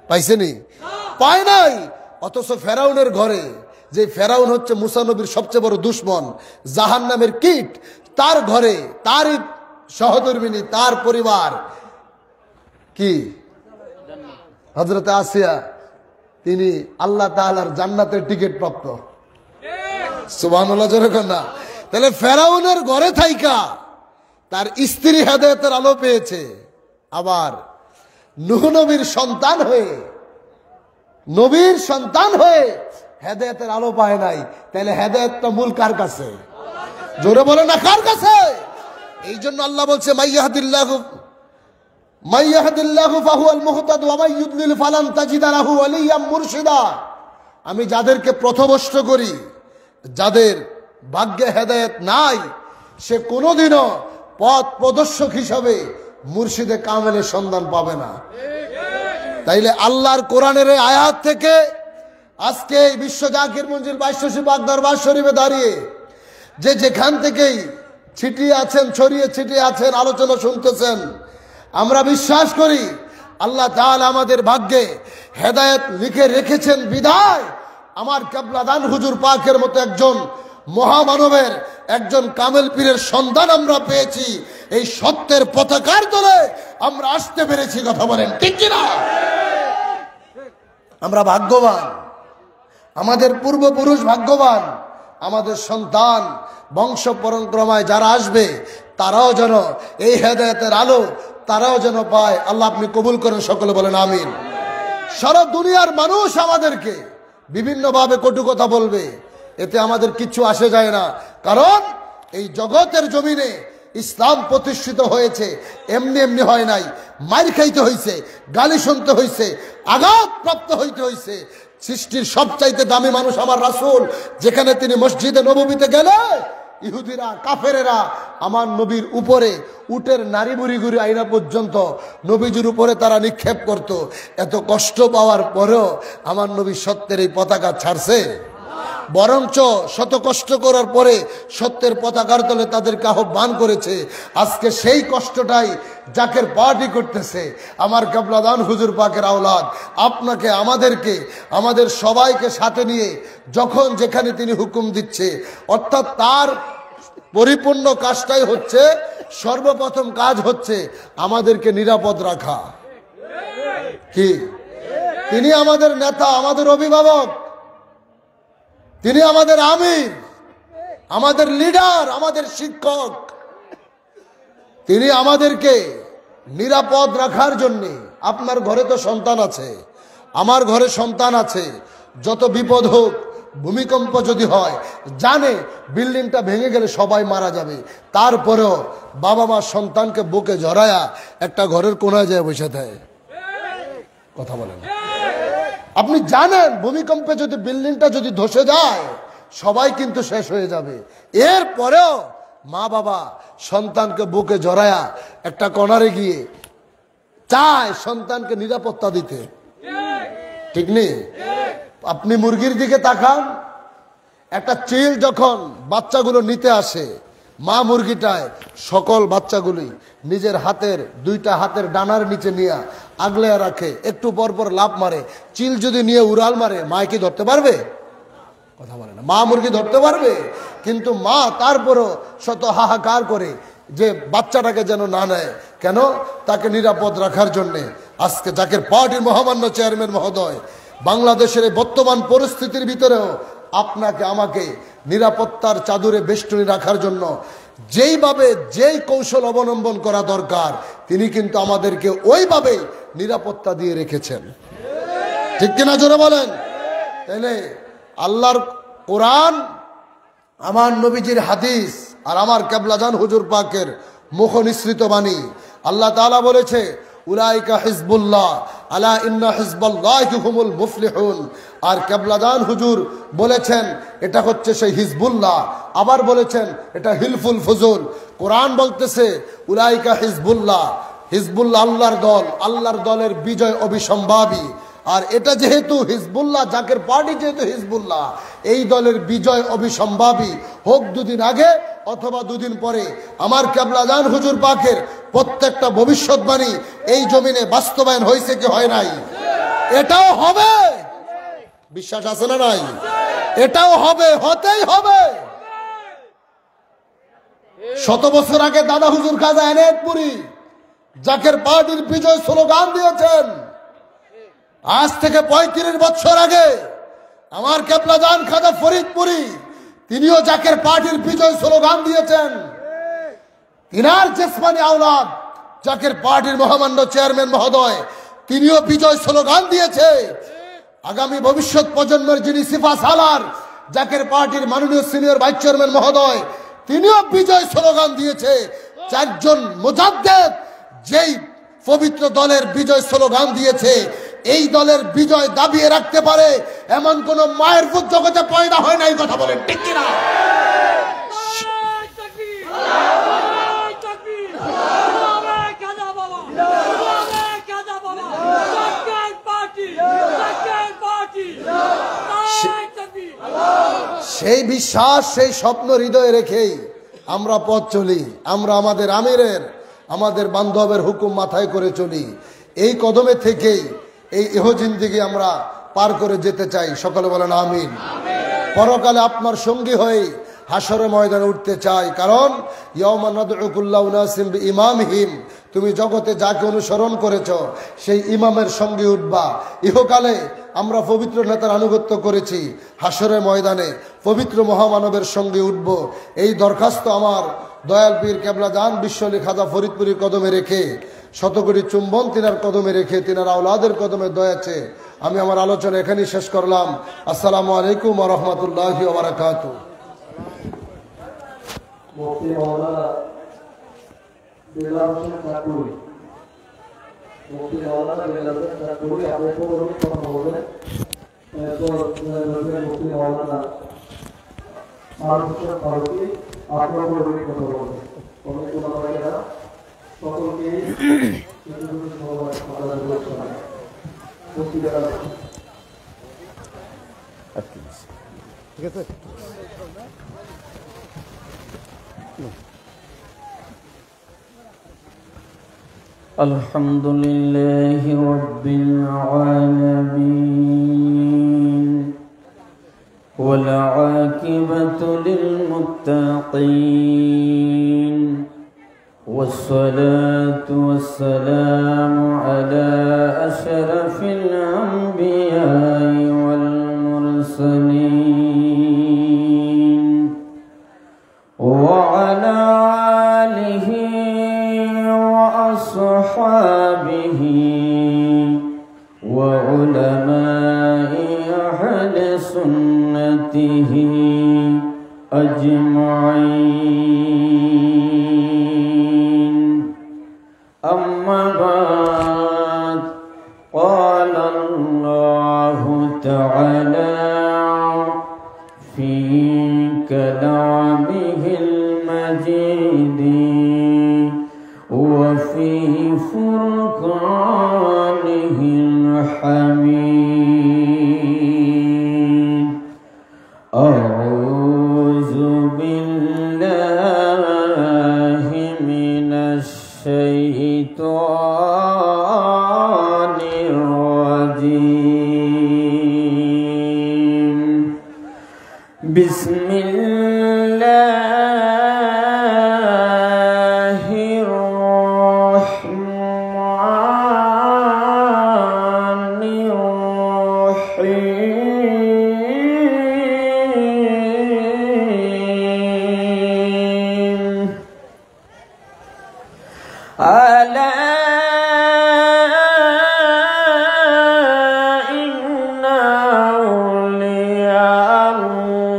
পাইছেনি? পায় নাই। অথচ ফেরাউনের ঘরে, যে ফেরাউন হচ্ছে মুসা নবীর সবচেয়ে বড় দুশমন, জাহান্নামের কীট, তার ঘরে তারই সহধর্মিনী, তার পরিবার কি হযরত আসিয়া, তিনি আল্লাহ তাআলার জান্নাতের টিকিট প্রাপ্ত। সুবহানাল্লাহ, জোরে কর না। তাহলে ফেরাউনের ঘরে থাইকা তার স্ত্রী হেদায়েতের আলো পেয়েছে, আবার নূহ নবীর সন্তান হয়ে, নবীর সন্তান হয়ে হেদায়েতের আলো পায় নাই। তাহলে হেদায়েতটা মূল কার কাছে? জোরে বলে না, কার কাছে? এই জন্য আল্লাহ বলছে মাইয়াহদিল্লাহু ফাহুয়াল মুহতাদ ওয়া মাই ইউদ্লিল ফালান তাজিদা লাহু ওয়ালিয়াম মুরশিদা। আমি যাদেরকে পথভ্রষ্ট করি, যাদের ভাগ্যে হেদায়েত নাই, সে কোনোদিনও পথ প্রদর্শক হিসাবে মুর্শিদে কামেলের সন্ধান পাবে না। তাইলে আল্লাহর কোরআনের এই আয়াত থেকে আজকে এই বিশ্ব জাকির মঞ্জিল 2200 পাক দরবার শরীফে দাঁড়িয়ে যে যেখান থেকেই ছিটিয়ে আছেন, ছড়িয়ে ছিটিয়ে আছেন, আলোচনা শুনতেছেন, আমরা বিশ্বাস করি আল্লাহ তাআলা আমাদের ভাগ্যে হেদায়েত লিখে রেখেছেন বিধায় আমার কেবলাদান হুজুর পাকের মতো একজন মহামানবের, একজন কামেল পীরের সন্ধান আমরা পেয়েছি। এই সত্যের পতাকার তলে আমরা আসতে পেরেছি। কথা বলেন ঠিক কিনা? আমরা ভাগ্যবান, আমাদের পূর্বপুরুষ ভাগ্যবান, আমাদের সন্তান বংশ পরম্পরায় যারা আসবে তারাও যেন এই হেদায়েতের আলো তারাও যেন পায়। আল্লাহ আপনি কবুল করেন, সকলে বলেন আমিন। সারা দুনিয়ার মানুষ আমাদেরকে বিভিন্নভাবে কটু কথা বলবে, এতে আমাদের কিচ্ছু আসে যায় না। কারণ এই জগতের জমিনে ইসলাম প্রতিষ্ঠিত হয়েছে এমনি এমনি হয় নাই। মার খাইতে হয়েছে, গালি শুনতে হয়েছে, আঘাত প্রাপ্ত হইতে হয়েছে। সৃষ্টির সবচাইতে দামি মানুষ আমার রাসূল, যেখানে তিনি মসজিদে নববীতে গেলে ইহুদিরা, কাফেরেরা আমার নবীর উপরে উটের নারী বুড়ি গুড়ি আইনা পর্যন্ত নবীজির উপরে তারা নিক্ষেপ করত। এত কষ্ট পাওয়ার পরেও আমার নবী সত্যের এই পতাকা ছাড়ছে? বরঞ্চ শত কষ্ট করার পরে সত্যের পতাকার তলে তাদেরকে আহ্বান করেছে। আজকে সেই কষ্টটাই জাকের পার্টি করতেছে আমার কেবলাদান হুজুর পাকের আওলাদ। আপনাকে, আমাদেরকে, আমাদের সবাইকে সাথে নিয়ে যখন যেখানে তিনি হুকুম দিচ্ছে, অর্থাৎ তার পরিপূর্ণ কাজটাই হচ্ছে, সর্বপ্রথম কাজ হচ্ছে আমাদেরকে নিরাপদ রাখা। কি? তিনি আমাদের নেতা, আমাদের অভিভাবক, তিনি আমাদের আমির, আমাদের লিডার, আমাদের শিক্ষক। তিনি আমাদেরকে নিরাপদ রাখার জন্য, আপনার ঘরে তো সন্তান আছে, আমার ঘরে সন্তান আছে, যত বিপদ হোক, ভূমিকম্প যদি হয়, জানে বিল্ডিংটা ভেঙে গেলে সবাই মারা যাবে, তারপরেও বাবা মা সন্তানকে বুকে জড়ায়া একটা ঘরের কোনায় যায় বসে থাকে। কথা বলেন। আপনি জানেন ভূমিকম্পে যদি বিল্ডিংটা যদি ধসে যায় সবাই কিন্তু শেষ হয়ে যাবে, এরপরেও মা বাবা সন্তানকে বুকে জড়ায়া একটা কর্নারে গিয়ে চায় সন্তানকে নিরাপত্তা দিতে, ঠিক নেই? আপনি মুরগির দিকে তাকান, একটা চিল যখন বাচ্চাগুলো নিতে আসে, মা মুরগিটায় সকল বাচ্চাগুলি নিজের হাতের দুইটা হাতের ডানার নিচে নিয়ে আগলে রাখে, একটু পর পর লাফ মারে। চিল যদি নিয়ে উড়াল মারে মা কি ধরতে পারবে? কথা বলে না। মা মুরগি ধরতে পারবে, কিন্তু মা তারপরও শত হাহাকার করে যে বাচ্চাটাকে যেন না নেয়। কেন? তাকে নিরাপদ রাখার জন্যে। আজকে জাকের পার্টির মহামান্য চেয়ারম্যান মহোদয় বাংলাদেশের এই বর্তমান পরিস্থিতির ভিতরেও আপনাকে আমাকে নিরাপত্তার চাদরে বেষ্টনী রাখার জন্য যেইভাবে যেই কৌশল অবলম্বন করা দরকার তিনি কিন্তু আমাদেরকে ওইভাবে নিরাপত্তা দিয়ে রেখেছেন, ঠিক কিনা জোরে বলেন? তাইলে আল্লাহর কোরআন, আমার নবীজির হাদিস আর আমার কেবলাজান হুজুর পাকের মুখ নিঃসৃত বাণী, আল্লাহ তাআলা বলেছে উলাইকা হিজবুল্লাহ আলা ইন্না হিজবাল্লাহি হুমুল মুফলিহুন। আর কেবলাজান হুজুর বলেছেন এটা হচ্ছে সেই হিজবুল্লাহ, আবার বলেছেন এটা হিলফুল ফুজুল। কোরআন বলতেছে উলাইকা হিজবুল্লাহ, হিজবুল্লাহ আল্লাহর দল, আল্লাহর দলের বিজয় অবিসম্ভাবী। আর এটা যেহেতু হিজবুল্লাহ, জাকের পার্টি যেহেতু হিজবুল্লাহ, এই দলের বিজয় অবিসম্ভাবী, হোক দুদিন আগে অথবা দুদিন পরে। আমার কেবলাজান হুজুর পাকের প্রত্যেকটা ভবিষ্যৎবাণী এই জমিনে বাস্তবায়ন হয়েছে কি হয় নাই? এটাও হবে, বিশ্বাস আছে না নাই? এটাও হবে, হতেই হবে। শত বছর আগে দাদা হুজুর খাজা এনায়েতপুরী জাকের পার্টির বিজয় স্লোগান দিয়েছেন। আজ থেকে 35 বছর আগে আমার কেবলাজান খাজা ফরিদপুরি তিনিও জাকের পার্টির বিজয় স্লোগান দিয়েছেন। তিনার জেসমানি আওলাদ জাকের পার্টির মহামান্য চেয়ারম্যান মহোদয় তিনিও বিজয় স্লোগান দিয়েছে। আগামী ভবিষ্যৎ প্রজন্মের যিনি সিফা সালার জাকের পার্টির মাননীয় সিনিয়র ভাইস চেয়ারম্যান মহোদয় তিনিও বিজয় স্লোগান দিয়েছে। চারজন মুজাদ্দেদ যেই পবিত্র দলের বিজয় স্লোগান দিয়েছে, এই দলের বিজয় দাবিয়ে রাখতে পারে এমন কোন মায়ের বুক জগতে পয়দা হয় নাই, কথা বলেন ঠিক কিনা? সেই বিশ্বাস, সেই স্বপ্ন হৃদয়ে রেখেই আমরা পথ চলি। আমরা আমাদের আমিরের, আমাদের বান্ধবের হুকুম মাথায় করে চলি। এই কদমে থেকেই এই ইহজিন্দিগি আমরা পার করে যেতে চাই। সকলে বলেন আমিন। পরকালে আপনার সঙ্গী হয়ে হাসরে ময়দানে উঠতে চাই, কারণ ইয়াউমা নাদউ কুল্লা উনাসিম বিইমামিহিম, তুমি জগতে যাকে অনুসরণ করেছ সেই ইমামের সঙ্গে উঠবা। ইহকালে আমরা পবিত্র নেতার আনুগত্য করেছি, হাসরে ময়দানে পবিত্র মহামানবের সঙ্গে উঠব। এই দরখাস্ত আমার দয়াল পীর কেবলাজান বিশ্বলি খাজা ফরিদপুরীর কদমে রেখে, শতকোটি চুম্বন তিনার কদমে রেখে, তিনার আওলাদের কদমে দয়াছে আমি আমার আলোচনা এখানেই শেষ করলাম। আসসালামু আলাইকুম ওয়া রাহমাতুল্লাহি ওয়া বারাকাতুহু। মুফতি মাওলানা বেলাল হোসেন ঠাকুর, মুফতি মাওলানা বেলাল হোসেন ঠাকুর আপনার পৌরহিত কথা বলবেন। এরপর মুফতি মাওলানা মারুফ হোসেন ফারুকী আপনার পৌরহিত কথা বলবেন। কমিটি মাওলানা সকলকে ঠিক আছে। الحمد لله رب العالمين والعاقبة للمتقين والصلاة والسلام على أشرف الأنبياء والمرسلين وعلى آله وأصحابه وعلماء أهل سنته أجمعين. أما بعد، قال قال الله تعالى في كلامه المجيد وفي فرقانه الحميد أعوذ بالله من الشيطان الرجيم بسم الله الرحمن الرحيم ألا إن أولياء الله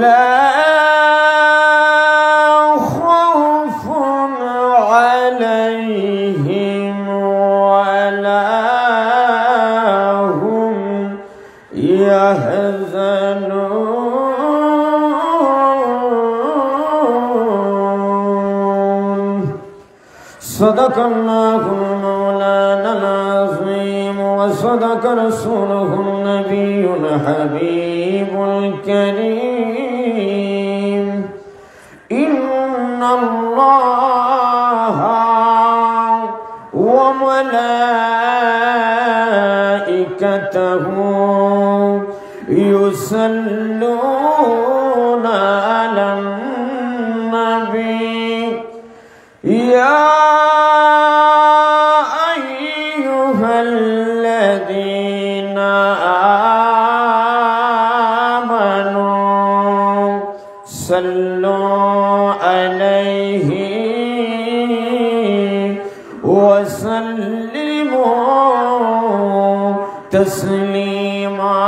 لا خوف عليهم ولا هم يحزنون صدق الله مولانا العظيم وصدق رسوله النبي الحبيب الكريم إن الله وملائكته يصلون على النبي يا أيها الذين آمنوا صلوا عليه وسلموا تسليما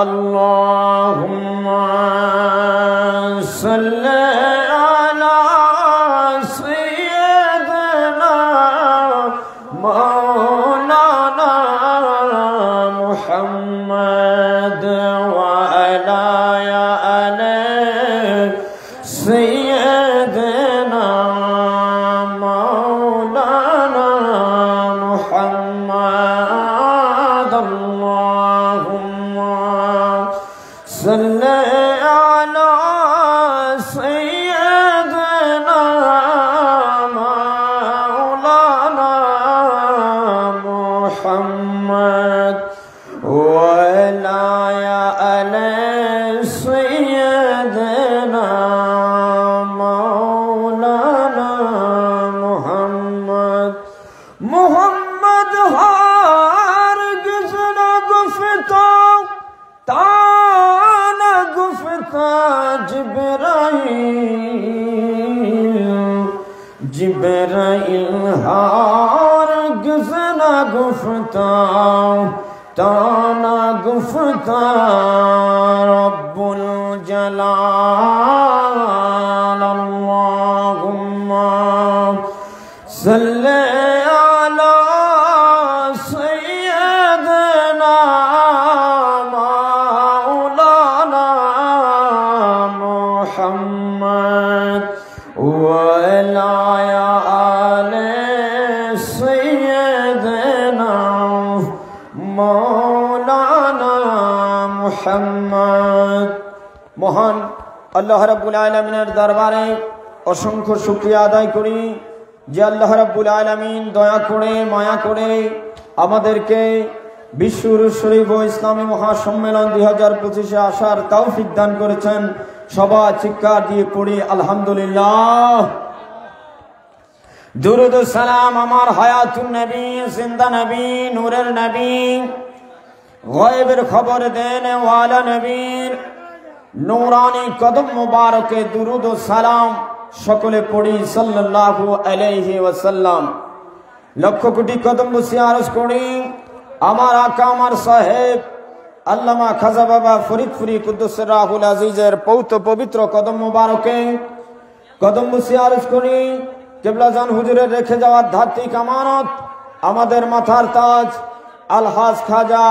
اللهم صل على سيدنا مولانا محمد وعلى آل سيدنا مولانا محمد اللهم صل على سيدنا مولانا محمد وعلى آل سيدنا مولانا محمد محمد هرگز نگفتا تا نگفتا جبرائیل هرگز نگفتا تا نگفتا رب الجلال اللهم صل على سيدنا مولانا محمد وعلى آل سيدنا مولانا محمد মহান আল্লাহ রাব্বুল আলামিনের দরবারে অসংখ্য শুকরিয়া আদায় করি যে আল্লাহ রাব্বুল আলামিন দয়া করে মায়া করে আমাদেরকে বিশ্বর শরীফ ও ইসলামী মহাসম্মেলন 2025-এ আসার তৌফিক দান করেছেন। সবাই চিৎকার দিয়ে পড়ি আলহামদুলিল্লাহ। দুরুদ ও সালাম আমার হায়াতুন নবী, জিন্দা নবী, নূরের নবী, গায়বের খবর দেনে ওয়ালা নবীর নূরানি কদম মুবারকে দুরুদ ও সালাম সকলে পড়ি সাল্লাল্লাহু আলাইহি ওয়াসাল্লাম। লক্ষ কোটি কদম বসে আরজ করি আমার আকা আমার সাহেব আল্লামা খাজা বাবা ফরিদপুরি কুদ্দুসের রাহুল আজিজের পৌত্র পবিত্র কদম মুবারকে কদম বুসি আরজ করি কিবলাজান হুজুরের রেখে যাওয়া ধাত্বিক আমানত আমাদের মাথার তাজ আলহাজ খাজা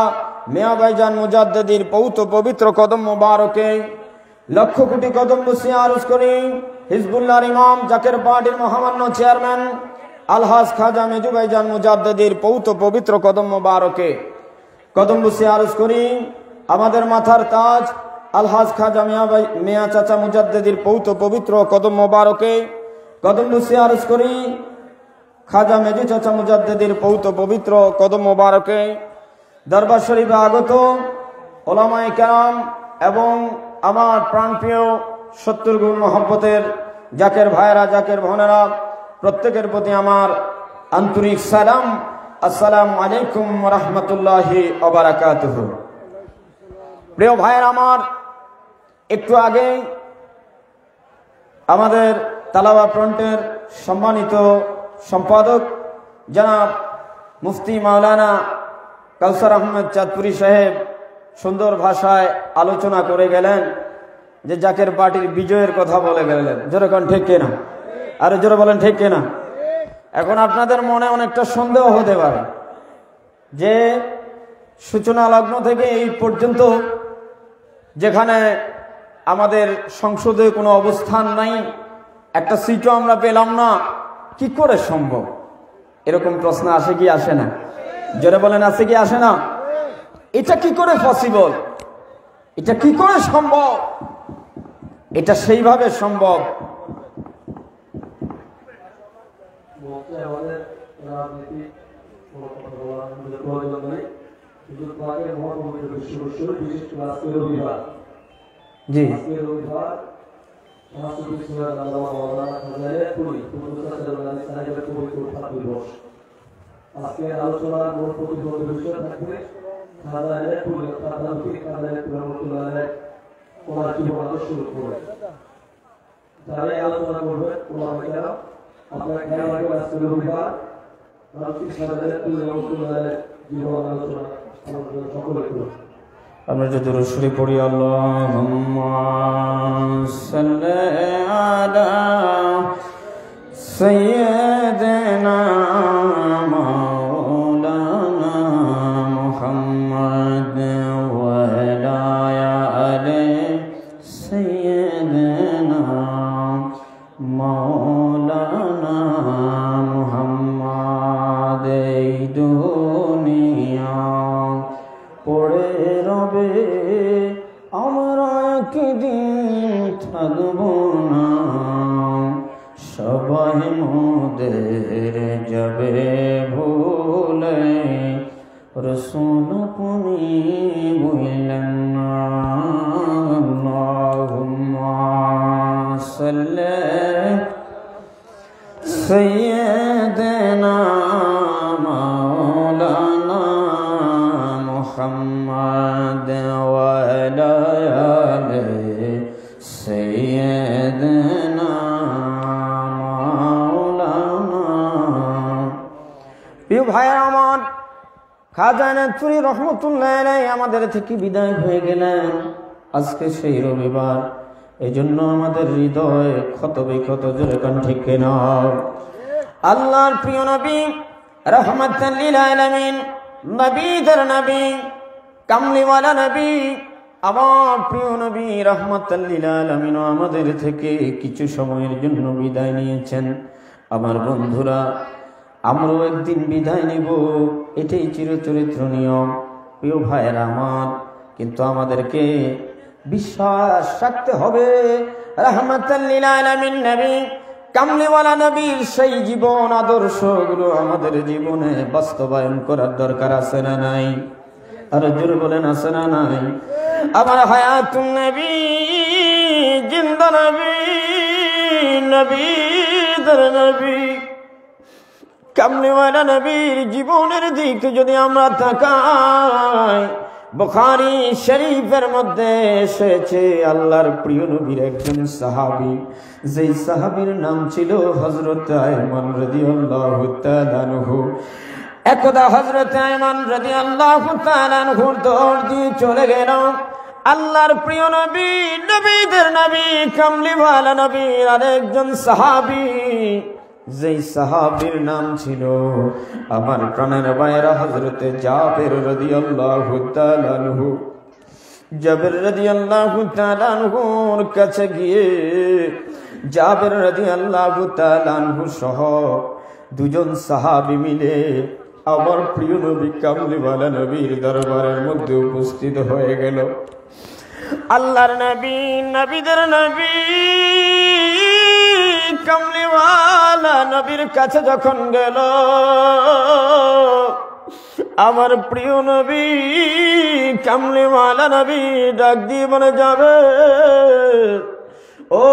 মিয়া ভাইজান মুজাদ্দিদির পৌত্র পবিত্র কদম মুবারকে লক্ষ কোটি কদম বুসি আরজ করি হিজবুল্লাহর ইমাম জাকের পার্টির মহামান্য চেয়ারম্যান আলহাজ খাজা মেজু ভাইজান মুজাদ্দিদির পৌত্র পবিত্র কদম মুবারকে কদম বুসি আরজ করি আমাদের মাথার তাজ আলহাজ খাজা মিয়া চাচা মুজাদ্দিদির পৌত্র পবিত্র কদম মুবারকে কদম বুসি আরজ করি খাজা মেজু চাচা মুজাদ্দিদির পৌত্র পবিত্র কদম মুবারকে দরবার শরীফে আগত ওলামায়ে কেরাম এবং আমার প্রাণপ্রিয় 70 গুণ মহব্বতের জাকের ভাইরা জাকের বোনেরা প্রত্যেকের প্রতি আমার আন্তরিক সালাম। আসসালামু আলাইকুম ওয়া রাহমাতুল্লাহি ওয়া বারাকাতুহু। প্রিয় ভাইরা আমার, একটু আগে আমাদের তালাবা ফ্রন্টের সম্মানিত সম্পাদক জনাব মুফতি মাওলানা কাউসার আহমেদ চাঁদপুরি সাহেব সুন্দর ভাষায় আলোচনা করে গেলেন, যে জাকের পার্টির বিজয়ের কথা বলে গেলেন। জোরে কোন ঠিক কিনা? আরে জোরে বলেন ঠিক কিনা? এখন আপনাদের মনে অনেকটা সন্দেহ হতে পারে যে সূচনা লগ্ন থেকে এই পর্যন্ত যেখানে আমাদের সংসদে কোনো অবস্থান নাই, একটা সিটও আমরা পেলাম না, কি করে সম্ভব? এরকম প্রশ্ন আসে কি আসে না? জোরে বলেন আসে কি আসে না? এটা কি করে পসিবল? এটা কি করে সম্ভব? এটা সেইভাবে সম্ভব। জি আজকে আলোচনার মূল প্রতিবন্ধ বিষয় থাকবে ওনার জীবন আদর্শ করবে। যারা এই আলোচনা করবে আপনার জ্ঞান রাখবে আজকে রবিবার জীবন আলোচনা সকলে করবে। আমরা যদি রসুলি পড়ি আল্লাহুম্মা সাল্লি আলা সাইয়্যিদিনা মাওলানা মুহাম্মদ ওয়া আলা আলি সাইয়্যিদিনা মাওলানা মুহাম্মদ। এই দুনিয়া পড়ে রবে আমরা একদিন থাকব না, সবাই মোদের যাবে ভুলে, রসুল আপনি বললেন না। আল্লাহুম্মা সাল্লি সাইয়্যিদিনা মাওলানা মুহাম্মদ ওয়া আলা আলি সাইয়্যিদিনা মাওলানা। প্রিয় ভাইরা আমার, খাজা নাথপুরি রহমতুল্লাহ আলাইহি আমাদের থেকে বিদায় হয়ে গেলেন আজকে সেই রবিবার। এই জন্য আমাদের হৃদয় ক্ষত বিক্ষত, জোরে কোন ঠিক কিনা? আল্লাহর প্রিয় নবী রাহমাতাল লিল আলামিন, নবীদের নবী, কামলিওয়ালা নবী, আমার প্রিয় নবী রাহমাতাল লিল আলামিন আমাদের থেকে কিছু সময়ের জন্য বিদায় নিয়েছেন। আমার বন্ধুরা, আমরাও একদিন বিদায় নেব, এটাই চিরচরিত্র নিয়ম। প্রিয় ভাইয়েরা আমার, কিন্তু আমাদেরকে বিশ্বাস রাখতে হবে রাহমাতাল লিল আলামিন নবী, কামলিওয়ালা নবীর সেই জীবন আদর্শগুলো আমাদের জীবনে বাস্তবায়ন করার দরকার আছে না নাই? আর জোরে বলেন আছে না নাই? আমার হায়াতুন নবী, জিন্দা নবী, নবীদের নবী, কামলিওয়ালা নবীর জীবনের দিকে যদি আমরা তাকাই, বুখারী শরীফের মধ্যে এসেছে আল্লাহর প্রিয় নবীর একজন সাহাবী, যেই সাহাবীর নাম ছিল হযরত আয়মান রাদিয়াল্লাহু তাআলা আনহু। একদা হযরত আয়মান রাদিয়াল্লাহু তাআলা আনহুর দৌড় দিয়ে চলে গেল আল্লাহর প্রিয় নবী, নবীদের নবী, কামলিওয়ালা নবীর আরেকজন সাহাবী, যেই সাহাবীর নাম ছিল আমার প্রাণের ভাইরা হযরতে জাবের রাদিয়াল্লাহু তাআলা আনহু। জাবের রাদিয়াল্লাহু তাআলা আনহুর কাছে গিয়ে জাবের রাদিয়াল্লাহু তাআলা আনহু সহ দুজন সাহাবী মিলে আমার প্রিয় নবী কামলিওয়ালা নবীর দরবারের মধ্যে উপস্থিত হয়ে গেল। আল্লাহর নবী, নবীদের নবী, কামলিওয়ালা নবীর কাছে যখন গেল আমার প্রিয় নবী কামলিওয়ালা নবী ডাক দিয়ে বলে, যাবে ও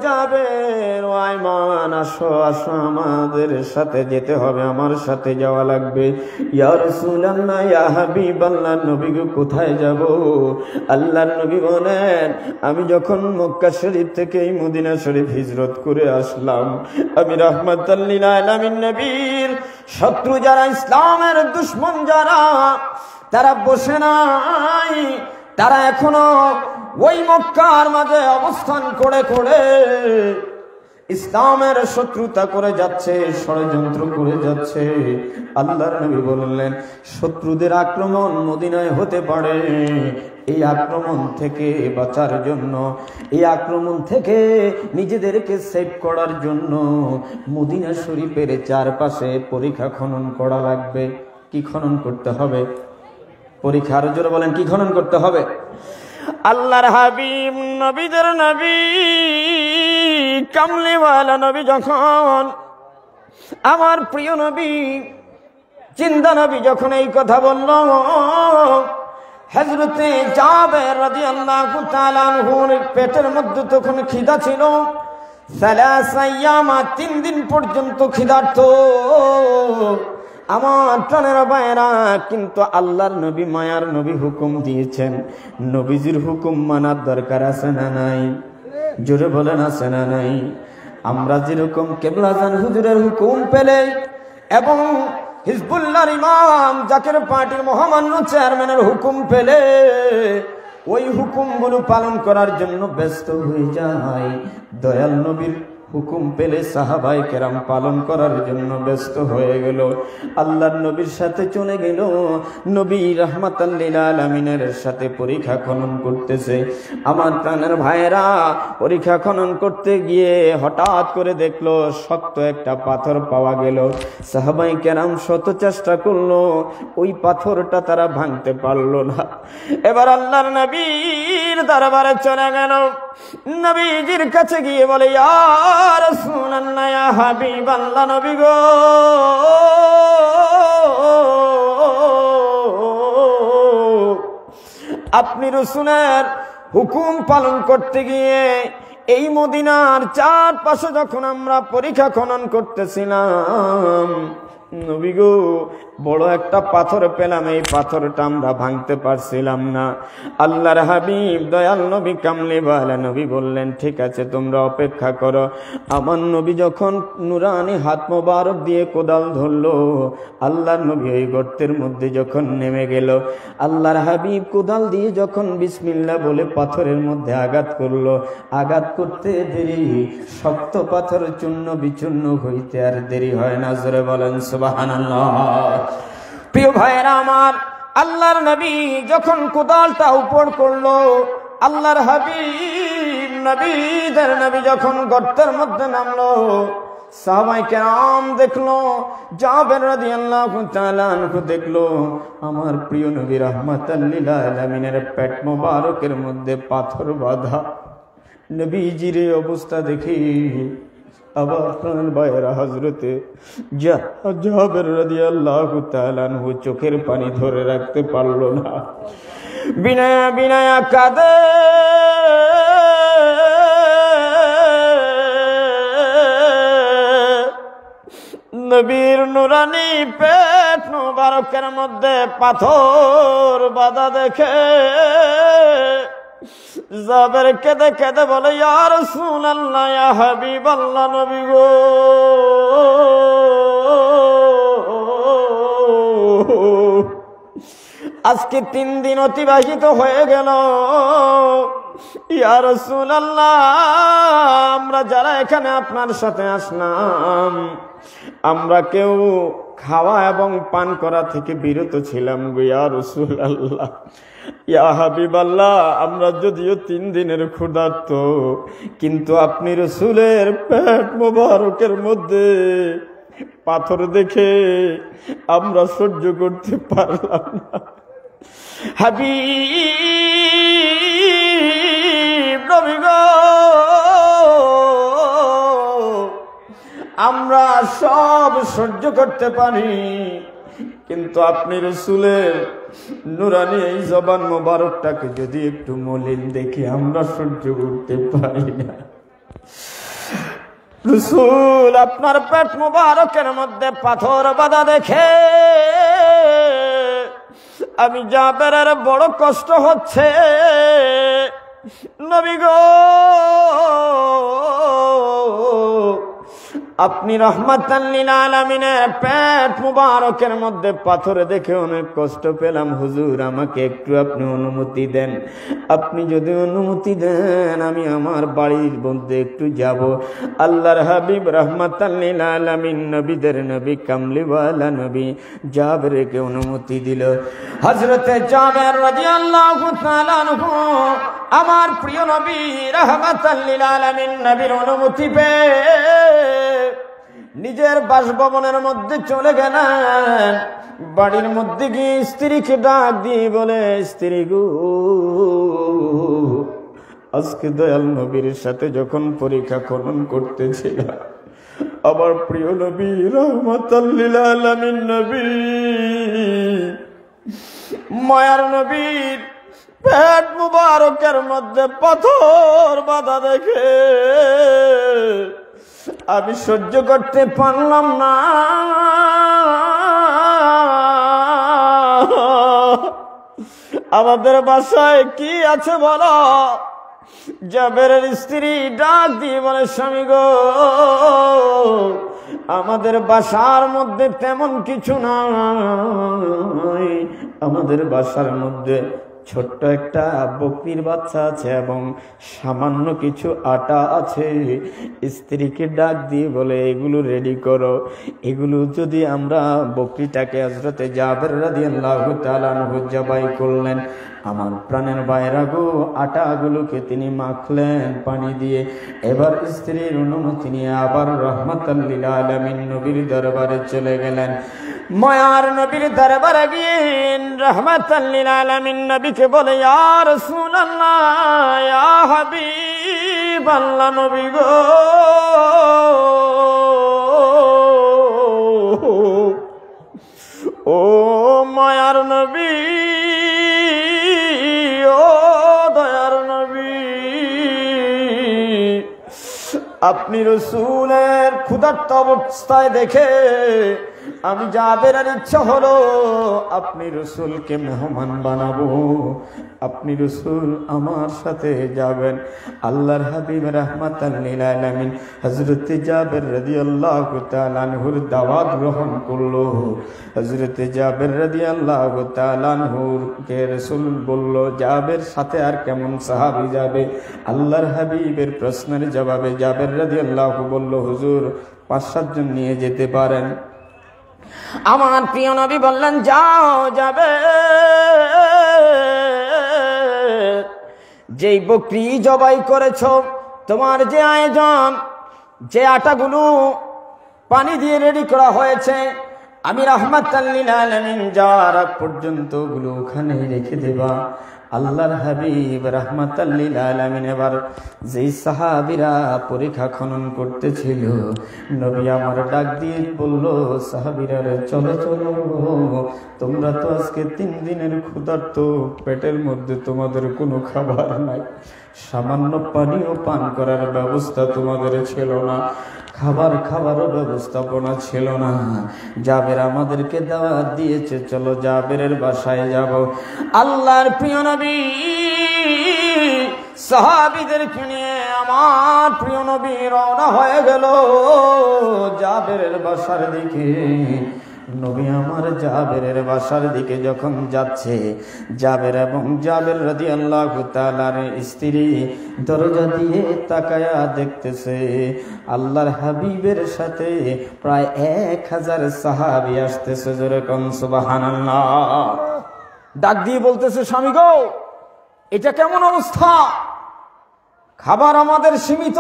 যাবের ও আয়মান, আসো আসো, আমাদের সাথে যেতে হবে, আমার সাথে যাওয়া লাগবে। ইয়া রাসূলুল্লাহ, ইয়া হাবিবাল্লাহ, নবী গো কোথায় যাব? আল্লাহর নবী বলেন, আমি যখন মক্কা শরীফ থেকে এই মদিনা শরীফ হিজরত করে আসলাম, আমি রাহমাতাল লিল আলামিন নবীর শত্রু যারা, ইসলামের দুশমন যারা, তারা বসে নাই, তারা এখনো ওই মক্কার মাঝে অবস্থান করে করে ইসলামের শত্রুতা করে যাচ্ছে, ষড়যন্ত্র করে যাচ্ছে। আল্লাহর নবী বললেন, শত্রুদের আক্রমণ মদিনায় হতে পারে, এই আক্রমণ থেকে বাঁচার জন্য, এই আক্রমণ থেকে নিজেদেরকে সেভ করার জন্য মদিনা শরীফের চারপাশে পরিখা খনন করা লাগবে। কি খনন করতে হবে? পরীক্ষা, আরো জোরে বলেন, কি খনন করতে হবে? আল্লাহর হাবিব, নবীদের নবী, কামলিওয়ালা নবী যখন, আমার প্রিয় নবী, জিন্দা নবী যখন এই কথা বলল, হযরতে জাবের রাদিয়াল্লাহু তাআলা আনহুর পেটের মধ্যে তখন খিদা ছিল, 3 দিন পর্যন্ত খিদার্ত। আমার প্রাণের ভাইরা, কিন্তু আল্লাহর নবী, মায়ার নবী হুকুম দিয়েছেন, নবীজির হুকুম মানার দরকার আছে না নাই? জোরে বলেন, আছে না নাই? আমরা যেরকম কেবলাজান হুজুরের হুকুম পেলে এবং হিজবুল্লাহর ইমাম জাকের পার্টির মহামান্য চেয়ারম্যানের হুকুম পেলে ওই হুকুমগুলো পালন করার জন্য ব্যস্ত হয়ে যায়, দয়াল নবীর হুকুম পেলে সাহাবায়ে কেরাম পালন করার জন্য ব্যস্ত হয়ে গেল। আল্লাহর নবীর সাথে চলে গেল, নবী রাহমাতাল লিল আলামিনের সাথে পরীক্ষা খনন করতেছে। আমার প্রাণের ভাইয়েরা, পরীক্ষা খনন করতে গিয়ে হঠাৎ করে দেখলো শক্ত একটা পাথর পাওয়া গেল। সাহাবায়ে কেরাম শত চেষ্টা করলো, ওই পাথরটা তারা ভাঙতে পারলো না। এবার আল্লাহর নবীর দরবারে চলে গেল, নবীজির কাছে গিয়ে বলে, ইয়া রাসূলুল্লাহ, ইয়া হাবিবাল্লাহ, নবী গো, আপনি রাসূলের হুকুম পালন করতে গিয়ে এই মদিনার চারপাশে যখন আমরা পরীক্ষা খনন করতেছিলাম, নবী গো, বড় একটা পাথর পেলাম, এই পাথরটা আমরা ভাঙতে পারছিলাম না। আল্লাহর হাবিব দয়াল নবী কামলিওয়ালা নবী বললেন, ঠিক আছে, তোমরা অপেক্ষা করো। আমার নবী যখন নুরানি হাত মোবারক দিয়ে কোদাল ধরলো, আল্লাহর নবী ওই গর্তের মধ্যে যখন নেমে গেল, আল্লাহর হাবিব কোদাল দিয়ে যখন বিসমিল্লাহ বলে পাথরের মধ্যে আঘাত করলো, আঘাত করতে দেরি, শক্ত পাথর চূর্ণ বিচূর্ণ হইতে আর দেরি হয় না। জোরে বলেন সুবহানাল্লাহ। প্রিয় ভাইরা আমার, আল্লাহর নবী যখন কোদালটা উপর করলো, আল্লাহর হাবিব, নবীদের নবী যখন গর্তের মধ্যে নামলো, সাহাবায়ে কেরাম দেখলো, জাবের রাদিয়াল্লাহু তাআলা আনহু দেখলো, আমার প্রিয় নবী রাহমাতাল লিল আলামিনের পেট মোবারকের মধ্যে পাথর বাঁধা। নবীজির এই অবস্থা দেখি আবার প্রাণের ভাইয়েরা, হযরতে জাবের রাদিয়াল্লাহু তাআলা আনহু চোখের পানি ধরে রাখতে পারলো না, বিনয়া বিনয়া কাঁদে। নবীর নুরানি পেট মুবারকের মধ্যে পাথর বাঁধা দেখে জাবের কেঁদে কেঁদে বলে, ইয়া রাসূলুল্লাহ, ইয়া হাবিবাল্লাহ, নবী গো, আজকে 3 দিন অতিবাহিত হয়ে গেল। ইয়া রাসূলুল্লাহ, আমরা যারা এখানে আপনার সাথে আসলাম, আমরা কেউ খাওয়া এবং পান করা থেকে বিরত ছিলাম গো ইয়া রাসূলুল্লাহ। ইয়া হাবিবাল্লাহ, আমরা যদিও 3 দিনের ক্ষুধার্ত, কিন্তু আপনি রাসূলের পেট মোবারকের মধ্যে পাথর দেখে আমরা সহ্য করতে পারলাম না। হাবিব নবী গো, আমরা সব সহ্য করতে পারি, কিন্তু আপনি রাসূলের নুরানি এই জবান মোবারকটাকে যদি একটু মলিন দেখি আমরা সহ্য করতে পারি না। রাসূল আপনার পেট মোবারকের মধ্যে পাথর বাঁধা দেখে আমি জাবেরের বড় কষ্ট হচ্ছে। নবী গো, আপনি রহমাতাল লিল আলামিনের পেট মুবারকের মধ্যে পাথর দেখে অনেক কষ্ট পেলাম। হুজুর, আমাকে একটু আপনি অনুমতি দেন। আপনি যদি অনুমতি দেন আমি আমার বাড়ির মধ্যে একটু যাব। আল্লাহর হাবিব রহমাতাল লিল আলামিন, নবীদের নবী, কামলিওয়ালা নবী জাবেরকে অনুমতি দিল। হযরতে জাবের রাদিয়াল্লাহু তাআলা আনহু আমার প্রিয় নবী রহমাতাল লিল আলামিন নবীর অনুমতি পেয়ে নিজের বাসভবনের মধ্যে চলে গেলেন। বাড়ির মধ্যে গিয়ে স্ত্রীকে ডাক দিয়ে বলে, স্ত্রী গো, আজকে দয়াল নবীর সাথে যখন পরীক্ষা খনন করতেছিলাম, আমার প্রিয় নবী রহমাতাল লিল আলামিন নবী, মায়ার নবীর পেট মুবারকের মধ্যে পাথর বাঁধা দেখে আমি সহ্য করতে পারলাম না। আমাদের বাসায় কি আছে বলো? জাবেরের স্ত্রী ডাক দিয়ে বলে, স্বামী গো, আমাদের বাসার মধ্যে তেমন কিছু নাই। আমাদের বাসার মধ্যে ছোট্ট একটা বকরির বাচ্চা আছে এবং সামান্য কিছু আটা আছে। স্ত্রীকে ডাক দিয়ে বলে, এগুলো রেডি করো। এগুলো যদি আমরা, বকরিটাকে হযরতে জাবের রাদিয়াল্লাহু তাআলা আনহু জবাই করলেন। আমার প্রাণের ভাইরা গো, আটাগুলোকে তিনি মাখলেন পানি দিয়ে। এবার স্ত্রীর অনুমতি নিয়ে আবার রহমাতাল লিল আলামিন নবীর দরবারে চলে গেলেন। মায়ার নবীর দরবারে গিয়ে রহমাতাল লিল আলামিন নবীকে বলে, ইয়া রাসূলুল্লাহ, ইয়া হাবিবাল্লাহ নবী গো, ও মায়ার নবী, ও দয়ার নবী, আপনি রাসূলের ক্ষুধার্ত অবস্থায় দেখে আমি জাবেরের ইচ্ছা হলো আপনি রাসূলকে মেহমান বানাবো। আপনি রাসূল আমার সাথে যাবেন। আল্লাহর হাবিব রাহমাতাল লিল আলামিন হযরত জাবের রাদিয়াল্লাহু তাআলা আনহুর দাওয়াত গ্রহণ করলো। হযরত জাবের রাদিয়াল্লাহু তাআলা আনহুর কে রাসূল বলল, জাবের সাথে আর কেমন সাহাবী যাবে? আল্লাহর হাবিবের প্রশ্নের জবাবে জাবের রাদিয়াল্লাহু বলল, হুজুর 5-7 জন নিয়ে যেতে পারেন। আমার প্রিয় নবী বললেন, যাও যাবে। যেই বকরি জবাই করেছ, তোমার যে আয়োজন, যে আটাগুলো পানি দিয়ে রেডি করা হয়েছে, আমি রহমাতাল লিল আলামিন যাওয়ার আগ পর্যন্ত ওগুলো ওখানে রেখে দেবা। আল্লাহর হাবিব রাহমাতাল লিল আলামিন এবার যেই সাহাবীরা পরীক্ষা খনন করতেছিল, নবী আমার ডাক দিয়ে বলল, সাহাবীরা চলো চলো, তোমরা তো আজকে 3 দিনের ক্ষুধার্ত, পেটের মধ্যে তোমাদের কোনো খাবার নাই, সামান্য পানিও পান করার ব্যবস্থা তোমাদের ছিল না, খাবারও ব্যবস্থাপনা ছিল না। জাবের আমাদেরকে দাওয়াত দিয়েছে, চলো জাবেরের বাসায় যাব। আল্লাহর প্রিয় নবী সাহাবীদেরকে নিয়ে আমার প্রিয় নবী রওনা হয়ে গেল জাবেরের বাসার দিকে। নবী আমার জাবেরের বাসার দিকে যখন যাচ্ছে, জাবের এবং জাবের রাদিয়াল্লাহু তাআলার স্ত্রী দরজা দিয়ে তাকায়া দেখতেছে আল্লাহর হাবিবের সাথে প্রায় 1000 সাহাবী আসতেছে। জোরে কোন সুবহানাল্লাহ। ডাক দিয়ে বলতেছে, স্বামী গো, এটা কেমন অবস্থা? খাবার আমাদের সীমিত,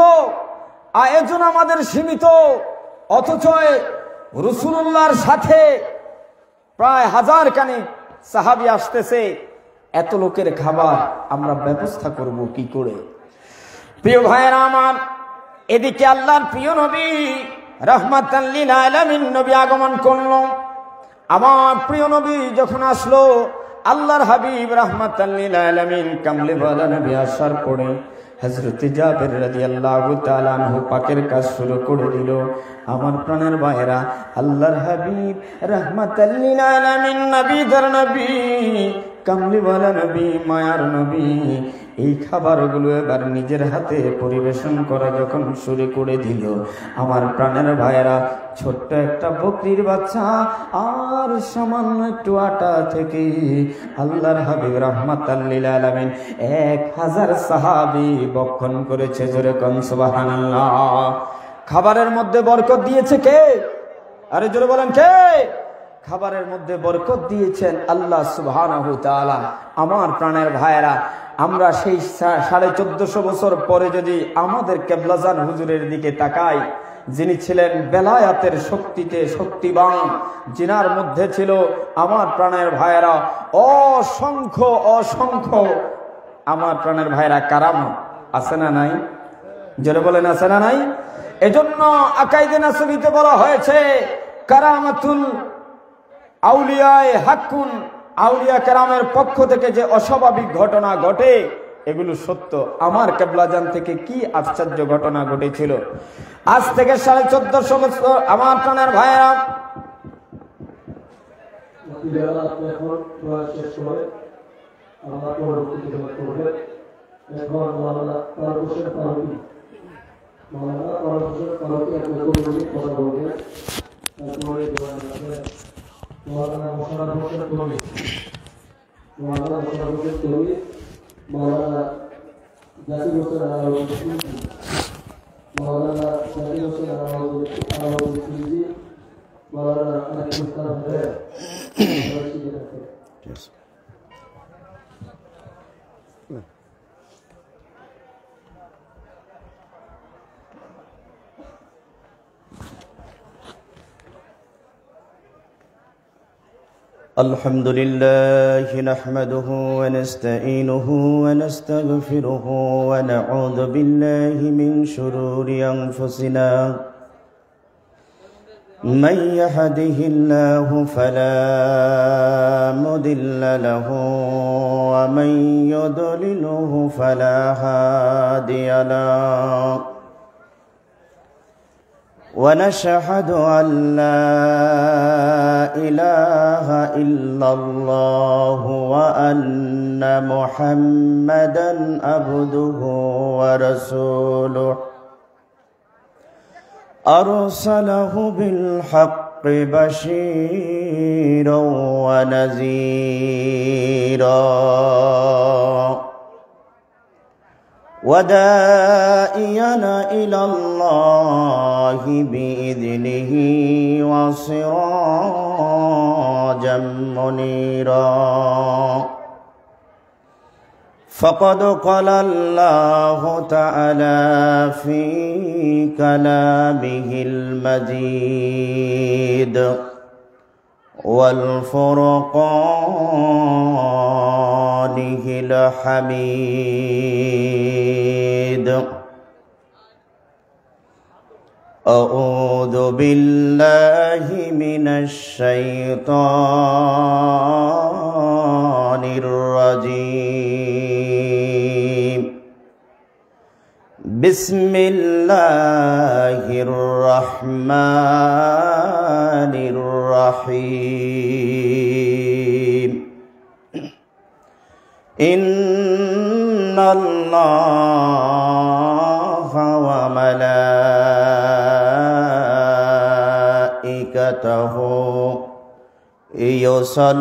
আয়োজন আমাদের সীমিত, অথচ রাসূলুল্লাহর সাথে প্রায় 1000 খানেক সাহাবী আসতেছে। এত লোকের খাবার আমরা ব্যবস্থা করব কি করে? প্রিয় ভাইরা আমার, এদিকে আল্লাহর প্রিয় নবী রাহমাতাল লিল আলামিন নবী আগমন করলো। আমার প্রিয় নবী যখন আসলো, আল্লাহর হাবিব রাহমাতাল লিল আলামিন কামলিওয়ালা নবী আসার পরে হযরত জাবের রাদিয়াল্লাহু তাআলা আনহু পাকের কাজ শুরু করে দিল। আমার প্রাণের ভাইরা, আল্লাহর হাবিব রাহমাতাল লিল আলামিন নবী দর নবী কামলিওয়ালা নবী মায়ার নবী এই খাবারগুলো এবার নিজের হাতে পরিবেশন করা যখন শুরু করে দিল, আমার প্রাণের ভাইরা, ছোট্ট একটা বকরির বাচ্চা আর সামান্য একটু আটা থেকে আল্লাহর হাবিব রাহমাতাল লিল আলামিন 1000 সাহাবী বক্ষণ করেছে। জোরে কোন সুবহানাল্লাহ। খাবারের মধ্যে বরকত দিয়েছে কে? আরে জোরে বলেন কে? খাবারের মধ্যে বরকত দিয়েছেন আল্লাহ সুবহানাহু তাআলা। আমার প্রাণের ভাইরা, আমরা সেই 1450 বছর পরে যদি আমাদের কেবলাজান হুজুরের দিকে তাকাই, যিনি ছিলেন বেলায়াতের শক্তিতে শক্তিবান, জিনার মধ্যে ছিল আমার প্রাণের ভাইরা অসংখ্য অসংখ্য আমার প্রাণের ভাইরা কারামত আছে না নাই? জোরে বলেন আছে না নাই? এজন্য আকাইদে নাসবিতে বলা হয়েছে কারামাতুল আউলিয়ায়ে হাক্কুন, আউলিয়া কেরামের পক্ষ থেকে যে অস্বাভাবিক ঘটনা ঘটে এগুলো সত্য। আমার কেবলাজান থেকে কি আশ্চর্য ঘটনা ঘটেছিল। আজ থেকে 1450 বছর আমার প্রাণের ভাইয়েরা, মৌলানা মোশাররফ হোসেন তৌহিদ, মৌলানা মোশাররফ হোসেন তৌহিদ, মৌলানা জাকির হোসেন আলাউদ্দিন, মৌলানা জাকির হোসেন আলাউদ্দিন, মৌলানা আনিসুল ইসলাম হেদ। الحمد لله نحمده ونستعينه ونستغفره ونعوذ بالله من شرور أنفسنا، من يهده الله فلا مضل له ومن يضلله فلا هادي له، ونشهد أن لا إله إلا الله وأن محمدا عبده ورسوله، أرسله بالحق بشيرا ونذيرا وداعيا إلى الله بإذنه وسراجا منيرا، فقد قال الله تعالى في كلامه المجيد والفرقانه الحميد، أعوذ بالله من الشيطان الرجيم، بسم الله الرحمن الرحيم، إن الله وملائكته يصلون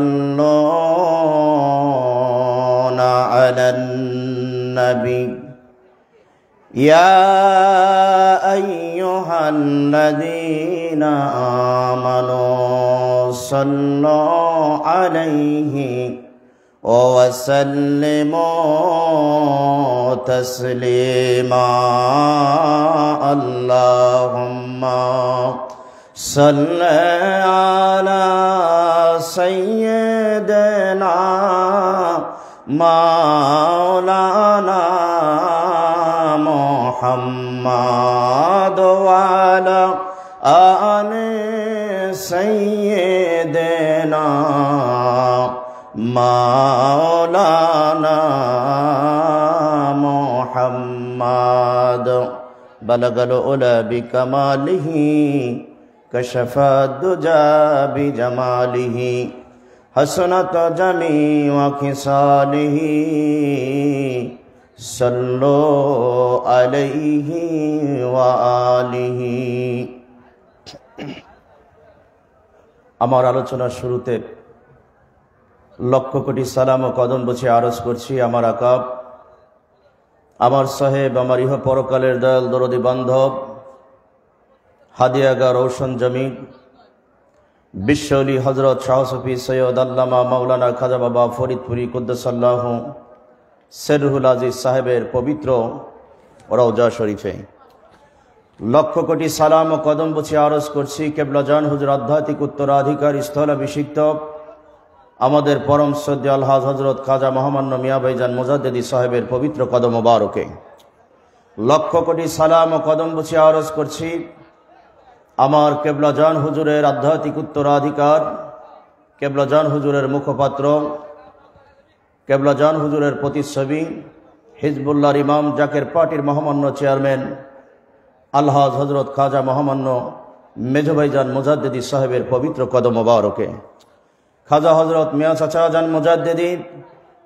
على النبي يا أيها الذين آمنوا صلوا عليه وسلموا تسليما اللهم صل على سيدنا مولانا محمد وعلى آل سيدنا مولانا محمد بلغ العلا بكماله كشف الدجى بجماله حسنت جميع خصاله صلوا عليه وآله আমার আলোচনার শুরুতে লক্ষ কোটি সালাম ও কদম বুঝে আরজ করছি আমার আকাব, আমার সাহেব, আমার ইহ পরকালের দয়াল দরদি বান্ধব, হাদিয়াগা রৌশন জমিন, বিশ্বলি হজরত শাহ সুফি সৈয়দ আল্লামা মাওলানা খাজা বাবা ফরিদপুরি কুদ্দাসাল্লাহ সেরহুল আজিজ সাহেবের পবিত্র রওজা শরীফে লক্ষ কোটি সালাম ও কদম বুঝে আরজ করছি কেবলাজান হুজুর আধ্যাত্মিক উত্তরাধিকার স্থলাভিষিক্ত আমাদের পরম শ্রদ্ধেয় আলহাজ হজরত খাজা মহামান্য মিয়া ভাইজান মুজাদ্দেদি সাহেবের পবিত্র কদম মোবারকে লক্ষ কোটি সালাম ও কদম বুঝে আরজ করছি আমার কেবলাজান হুজুরের আধ্যাত্মিক উত্তরাধিকার, কেবলাজান হুজুরের মুখপাত্র, কেবলাজান হুজুরের প্রতিচ্ছবি, হিজবুল্লাহর ইমাম, জাকের পার্টির মহামান্য চেয়ারম্যান আলহাজ হজরত খাজা মহামান্য মেজো ভাইজান মুজাদ্দেদি সাহেবের পবিত্র কদম মোবারকে খাজা হজরত মিয়া চাচা জান মুজাদ্দেদি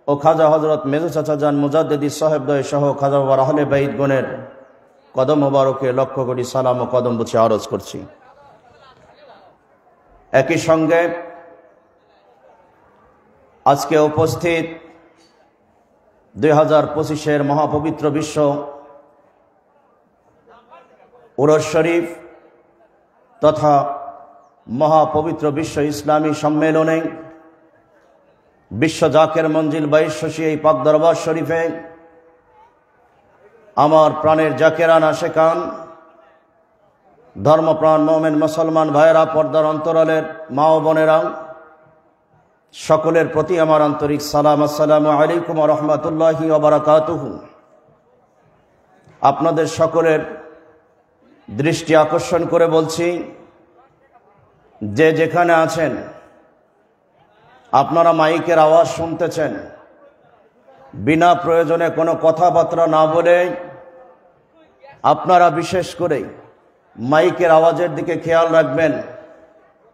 ও খাজা হজরত মেজো চাচা জান মুজাদ্দেদি সাহেবদ্বয় সহ খাজা বাবার আহলে বাইত গণের কদম মোবারকে লক্ষ কোটি সালাম ও কদম বুঝে আরজ করছি। একই সঙ্গে আজকে উপস্থিত 2025-এর মহাপবিত্র বিশ্ব উরস শরীফ তথা মহাপবিত্র বিশ্ব ইসলামী সম্মেলনে বিশ্ব জাকের মঞ্জিল 2200 এই পাক দরবার শরীফে আমার প্রাণের জাকেরান আশেকান, ধর্মপ্রাণ মোমেন মুসলমান ভাইয়েরা, পর্দার অন্তরালের মা ও বোনেরা, সকলের প্রতি আমার আন্তরিক সালাম। আসসালামু আলাইকুম ওয়া রাহমাতুল্লাহি ওয়া বারাকাতুহু। আপনাদের সকলের দৃষ্টি আকর্ষণ করে বলছি, যে যেখানে আছেন আপনারা মাইকের আওয়াজ শুনতেছেন, বিনা প্রয়োজনে কোনো কথাবার্তা না বলে আপনারা বিশেষ করে মাইকের আওয়াজের দিকে খেয়াল রাখবেন।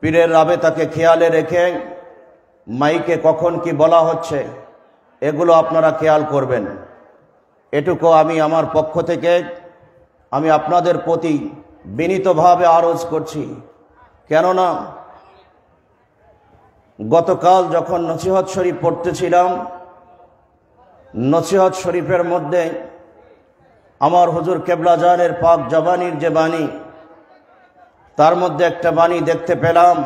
পীরের রাবেতাকে খেয়ালে রেখে মাইকে কখন কি বলা হচ্ছে এগুলো আপনারা খেয়াল করবেন। এটুকু আমি আমার পক্ষ থেকে আমি আপনাদের প্রতি বিনীতভাবে আরজ করছি। কেননা গতকাল যখন নসিহত শরীফ পড়তেছিলাম, নসিহত শরীফের মধ্যে আমার হুজুর কেবলাজানের পাক জবানির যে বাণী, তার মধ্যে একটা বাণী দেখতে পেলাম।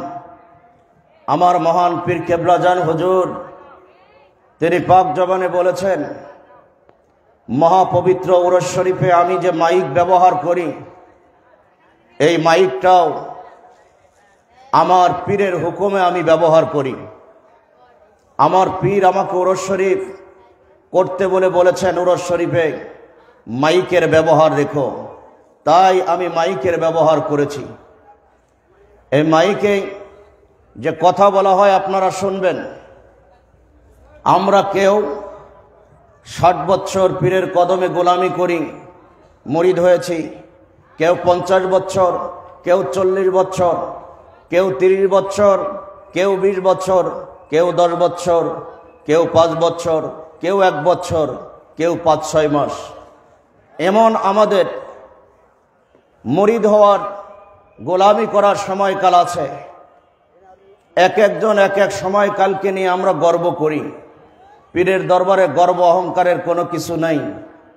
আমার মহান পীর কেবলাজান হুজুর তিনি পাক জবানে বলেছেন, মহাপবিত্র উরস শরীফে আমি যে মাইক ব্যবহার করি, এই মাইকটাও আমার পীরের হুকুমে আমি ব্যবহার করি। আমার পীর আমাকে উরস শরীফ করতে বলে বলেছেন, উরস শরীফে মাইকের ব্যবহার রেখো, তাই আমি মাইকের ব্যবহার করেছি। এই মাইকে যে কথা বলা হয় আপনারা শুনবেন। আমরা কেউ 60 বছর পীরের কদমে গোলামি করি, মুরিদ হয়েছি। কেউ 50 বছর, কেউ 40 বছর, কেউ 30 বছর, কেউ 20 বছর, কেউ 10 বছর, কেউ 5 বছর, কেউ 1 বছর, কেউ 5-6 মাস। এমন আমাদের মুরিদ হওয়ার গোলামি করার সময়কাল আছে। এক একজন এক এক সময়কালকে নিয়ে আমরা গর্ব করি। পীরের দরবারে গর্ব অহংকারের কোনো কিছু নাই,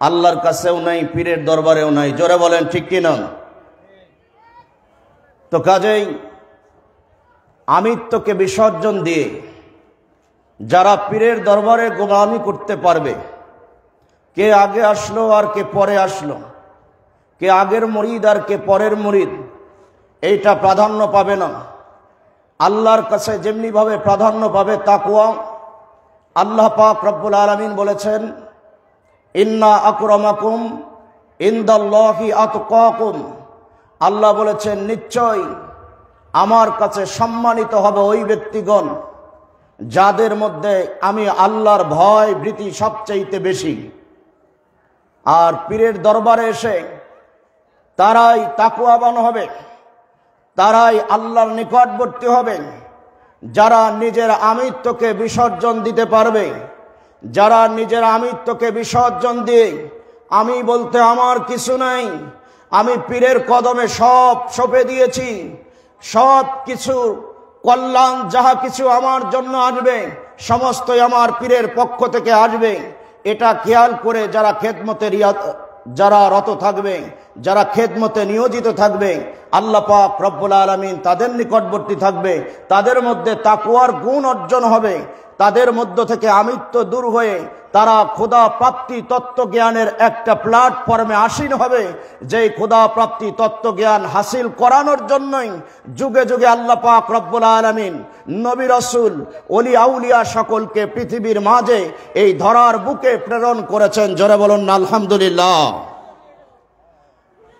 আল্লাহর কাছেও নাই, পীরের দরবারেও নাই। জোরে বলেন ঠিক কিনা? তো কাজেই আমিত্বকে বিসর্জন দিয়ে যারা পীরের দরবারে গোলামি করতে পারবে, কে আগে আসলো আর কে পরে আসলো, কে আগের মুরিদ আর কে পরের মুরিদ, এইটা প্রাধান্য পাবে না। আল্লাহর কাছে যেমনিভাবে প্রাধান্য পাবে তাকওয়া। আল্লাহ পাক রব্বুল আলামিন বলেছেন, ইন্না আকরামাকুম ইনদাল্লাহি আতকাকুম। আল্লাহ বলেছেন, নিশ্চয় আমার কাছে সম্মানিত হবে ওই ব্যক্তিগণ যাদের মধ্যে আমি আল্লাহর ভয় ভীতি সবচাইতে বেশি। আর পীরের দরবারে এসে তারাই তাকওয়াবান হবে, তারাই আল্লাহর নিকটবর্তী হবে যারা নিজের আমিত্বকে বিসর্জন দিতে পারবে, যারা নিজের আমিত্বকে বিসর্জন দিয়ে আমি বলতে আমার কিছু নাই, আমি পীরের কদমে সব সঁপে দিয়েছি, সব কিছু কল্যাণ যাহা কিছু আমার জন্য আসবে সমস্তই আমার পীরের পক্ষ থেকে আসবে, এটা খেয়াল করে যারা খেদমতে যারা রত থাকবে, যারা খেদমতে নিয়োজিত থাকবে, আল্লাহ পাক রব্বুল আলামিন তাদের নিকটবর্তী থাকবে, তাদের মধ্যে তাকওয়ার গুণ অর্জন হবে, তাদের মধ্য থেকে আমিত্ব দূর হয়ে তারা খোদা প্রাপ্তি তত্ত্বজ্ঞানের একটা প্ল্যাটফর্মে আসীন হবে। যেই খোদা প্রাপ্তি তত্ত্বজ্ঞান হাসিল করানোর জন্যই যুগে যুগে আল্লাহ পাক রব্বুল আলামিন নবী রাসূল ওলি আউলিয়া সকলকে পৃথিবীর মাঝে এই ধরার বুকে প্রেরণ করেছেন। জোরে বলুন না আলহামদুলিল্লাহ।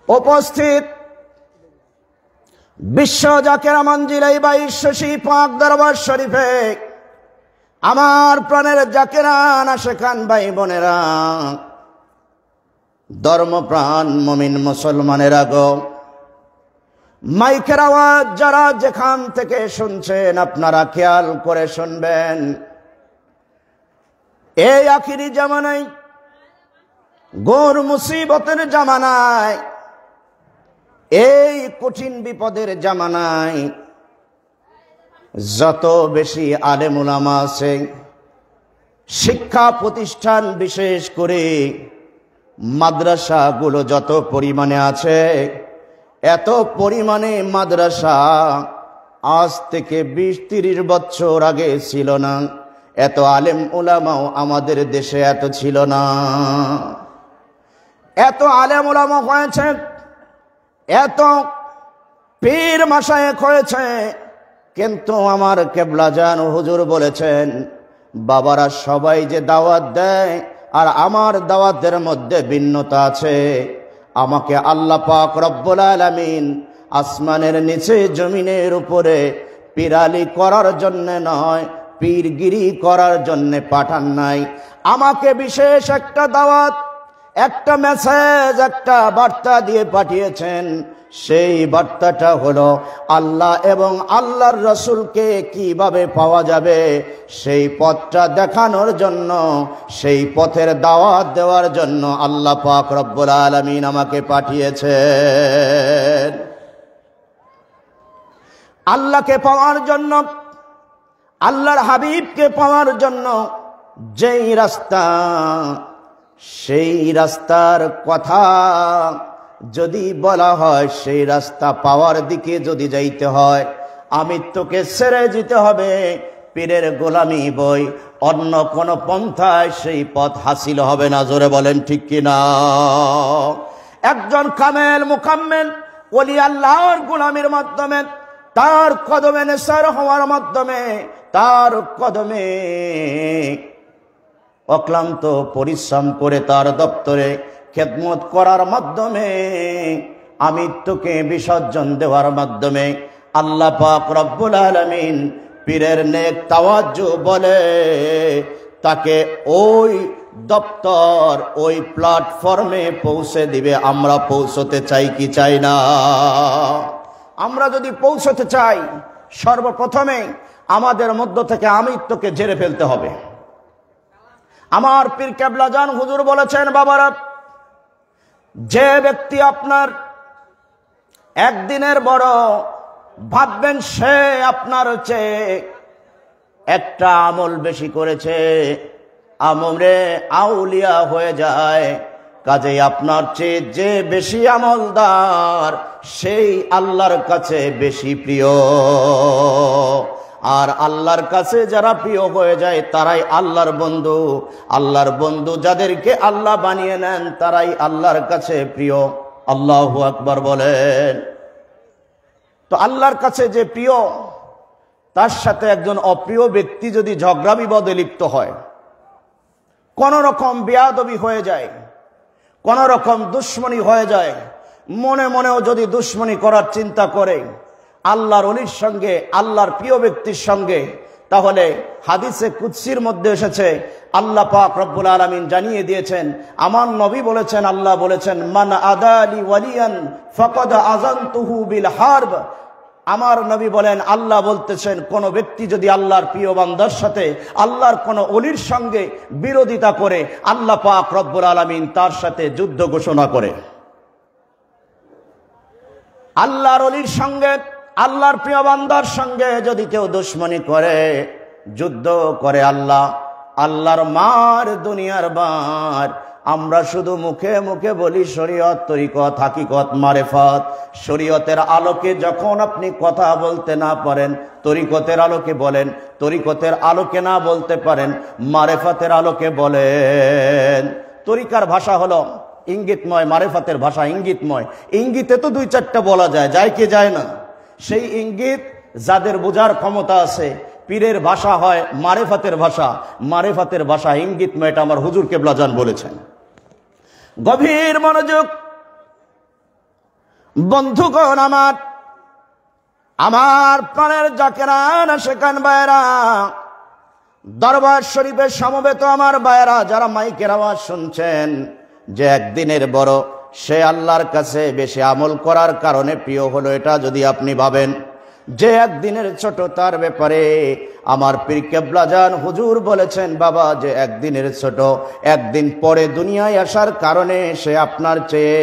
উপস্থিত বিশ্ব জাকের মঞ্জিল এই 2200 পাক দরবার শরীফে আমার প্রাণের জাকেরান আশেকান ভাই বোনেরা, ধর্মপ্রাণ মুমিন মুসলমানেরা গো, মাইকের আওয়াজ যারা যেখান থেকে শুনছেন আপনারা খেয়াল করে শুনবেন। এই আখিরি জামানায়, ঘোর মুসিবতের জামানায়, এই কঠিন বিপদের জামানায় যত বেশি আলেম উলামা আছে, শিক্ষা প্রতিষ্ঠান বিশেষ করে মাদ্রাসাগুলো যত পরিমাণে আছে, এত পরিমাণে মাদ্রাসা আজ থেকে 20-30 বছর আগে ছিল না। এত আলেম উলামাও আমাদের দেশে এত ছিল না। এত আলেম উলামা হয়েছে, এত পীর মাশায়েখ হয়েছে, কিন্তু আমার কেবলাজান হুজুর বলেছেন, বাবারা সবাই যে দাওয়াত দেয় আর আমার দাওয়াতের মধ্যে ভিন্নতা আছে। আমাকে আল্লাহ পাক রব্বুল আলামিন আসমানের নিচে জমিনের উপরে পীরালি করার জন্য নয়, পীরগিরি করার জন্য পাঠান নাই। আমাকে বিশেষ একটা দাওয়াত, একটা মেসেজ, একটা বার্তা দিয়ে পাঠিয়েছেন। সেই বার্তাটা হলো আল্লাহ এবং আল্লাহর রাসূলকে কিভাবে পাওয়া যাবে সেই পথটা দেখানোর জন্য, সেই পথের দাওয়াত দেওয়ার জন্য আল্লাহ পাক রব্বুল আলামিন আমাকে পাঠিয়েছেন। আল্লাহকে পাওয়ার জন্য, আল্লাহর হাবিবকে পাওয়ার জন্য যেই রাস্তা, সেই রাস্তার কথা যদি বলা হয়, সেই রাস্তা পাওয়ার দিকে যদি যাইতে হয়, আমিত্বকে ছেড়ে যেতে হবে, পীরের গোলামি বই অন্য কোন পন্থায় সেই পথ হাসিল হবে না। জোরে বলেন ঠিক কিনা? একজন কামেল মুকাম্মেল ওলি আল্লাহর গোলামির মাধ্যমে, তার কদমে নেসার হওয়ার মাধ্যমে, তার কদমে অক্লান্ত পরিশ্রম করে তার দপ্তরে খেদমত করার মাধ্যমে, আমিত্বকে বিসর্জন দেওয়ার মাধ্যমে আল্লাহ পাক রব্বুল আলামিন পীরের নেক তাওয়াজ্জু বলে তাকে ওই দপ্তর, ওই প্ল্যাটফর্মে পৌঁছে দিবে। আমরা পৌঁছতে চাই কি চাই না? আমরা যদি পৌঁছতে চাই, সর্বপ্রথমে আমাদের মধ্য থেকে আমিত্বকে ঝেড়ে ফেলতে হবে। আমার পীর কেবলাজান হুজুর বলেছেন, বাবারা, যে ব্যক্তি আপনার একদিনের বড় ভাববেন সে আপনার চেয়ে একটা আমল বেশি করেছে, আমলে আউলিয়া হয়ে যায়। কাজেই আপনার চেয়ে যে বেশি আমলদার সেই আল্লাহর কাছে বেশি প্রিয়। আর আল্লাহর কাছে যারা প্রিয় হয়ে যায় তারাই আল্লাহর বন্ধু। আল্লাহর বন্ধু যাদেরকে আল্লাহ বানিয়ে নেন তারাই আল্লাহর কাছে প্রিয়। আল্লাহু আকবার বলেন। তো আল্লাহর কাছে যে প্রিয়, তার সাথে একজন অপ্রিয় ব্যক্তি যদি ঝগড়া বিবাদে লিপ্ত হয়, কোন রকম বেয়াদবি হয়ে যায়, কোন রকম দুশ্মনী হয়ে যায়, মনে মনেও যদি দুশ্মনী করার চিন্তা করে আল্লাহর ওলির সঙ্গে, আল্লাহর প্রিয় ব্যক্তির সঙ্গে, তাহলে হাদিসে কুদসির মধ্যে এসেছে, আল্লাহ পাক রব্বুল আলামিন জানিয়ে দিয়েছেন, আমার নবী বলেছেন, আল্লাহ বলেছেন, মান আদালি ওয়ালিয়ান ফাকাদ আযানতুহু বিল হারব। আমার নবী বলেন, আল্লাহ বলতেছেন, কোন ব্যক্তি যদি আল্লাহর প্রিয় বান্দার সাথে, আল্লাহর কোন ওলির সঙ্গে বিরোধিতা করে, আল্লাহ পাক রব্বুল আলামিন তার সাথে যুদ্ধ ঘোষণা করে। আল্লাহর ওলির সঙ্গে, আল্লাহর প্রিয় বান্দার সঙ্গে যদি কেউ দুশ্মনী করে, যুদ্ধ করে, আল্লাহর মার, দুনিয়ার মার। আমরা শুধু মুখে মুখে বলি শরীয়ত, তরিকত, হাকিকত, মারেফত। শরীয়তের আলোকে যখন আপনি কথা বলতে না পারেন, তরিকতের আলোকে বলেন। তরিকতের আলোকে না বলতে পারেন, মারেফতের আলোকে বলেন। তরিকার ভাষা হলো ইঙ্গিতময়, মারেফতের ভাষা ইঙ্গিতময়। ইঙ্গিতে তো দুই চারটা বলা যায়, যায় কি যায় না? সেই ইঙ্গিত যাদের বোঝার ক্ষমতা আছে, পীরের ভাষা হয় মারেফতের ভাষা, মারেফতের ভাষা ইঙ্গিতময়। এটা আমার হুজুর কেবলাজান বলেছেন। গভীর মনোযোগ বন্ধুগণ, আমার প্রাণের জাকেরান সেখান বায়রা, দরবার শরীফের সমবেত আমার বায়রা, যারা মাইকের আওয়াজ শুনছেন, যে একদিনের বড় সে আল্লাহর কাছে বেশি আমল করার কারণে প্রিয় হলো, এটা যদি আপনি ভাবেন, যে একদিনের ছোট তার ব্যাপারে আমার পীর কেবলাজান হুজুর বলেছেন, বাবা যে একদিনের ছোট, একদিন পরে দুনিয়ায় আসার কারণে সে আপনার চেয়ে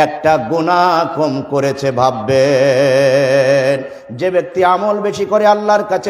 একটা গুনাহ কম করেছে। ভাববেন, যে ব্যক্তি আমল বেশি করে আল্লাহর কাছে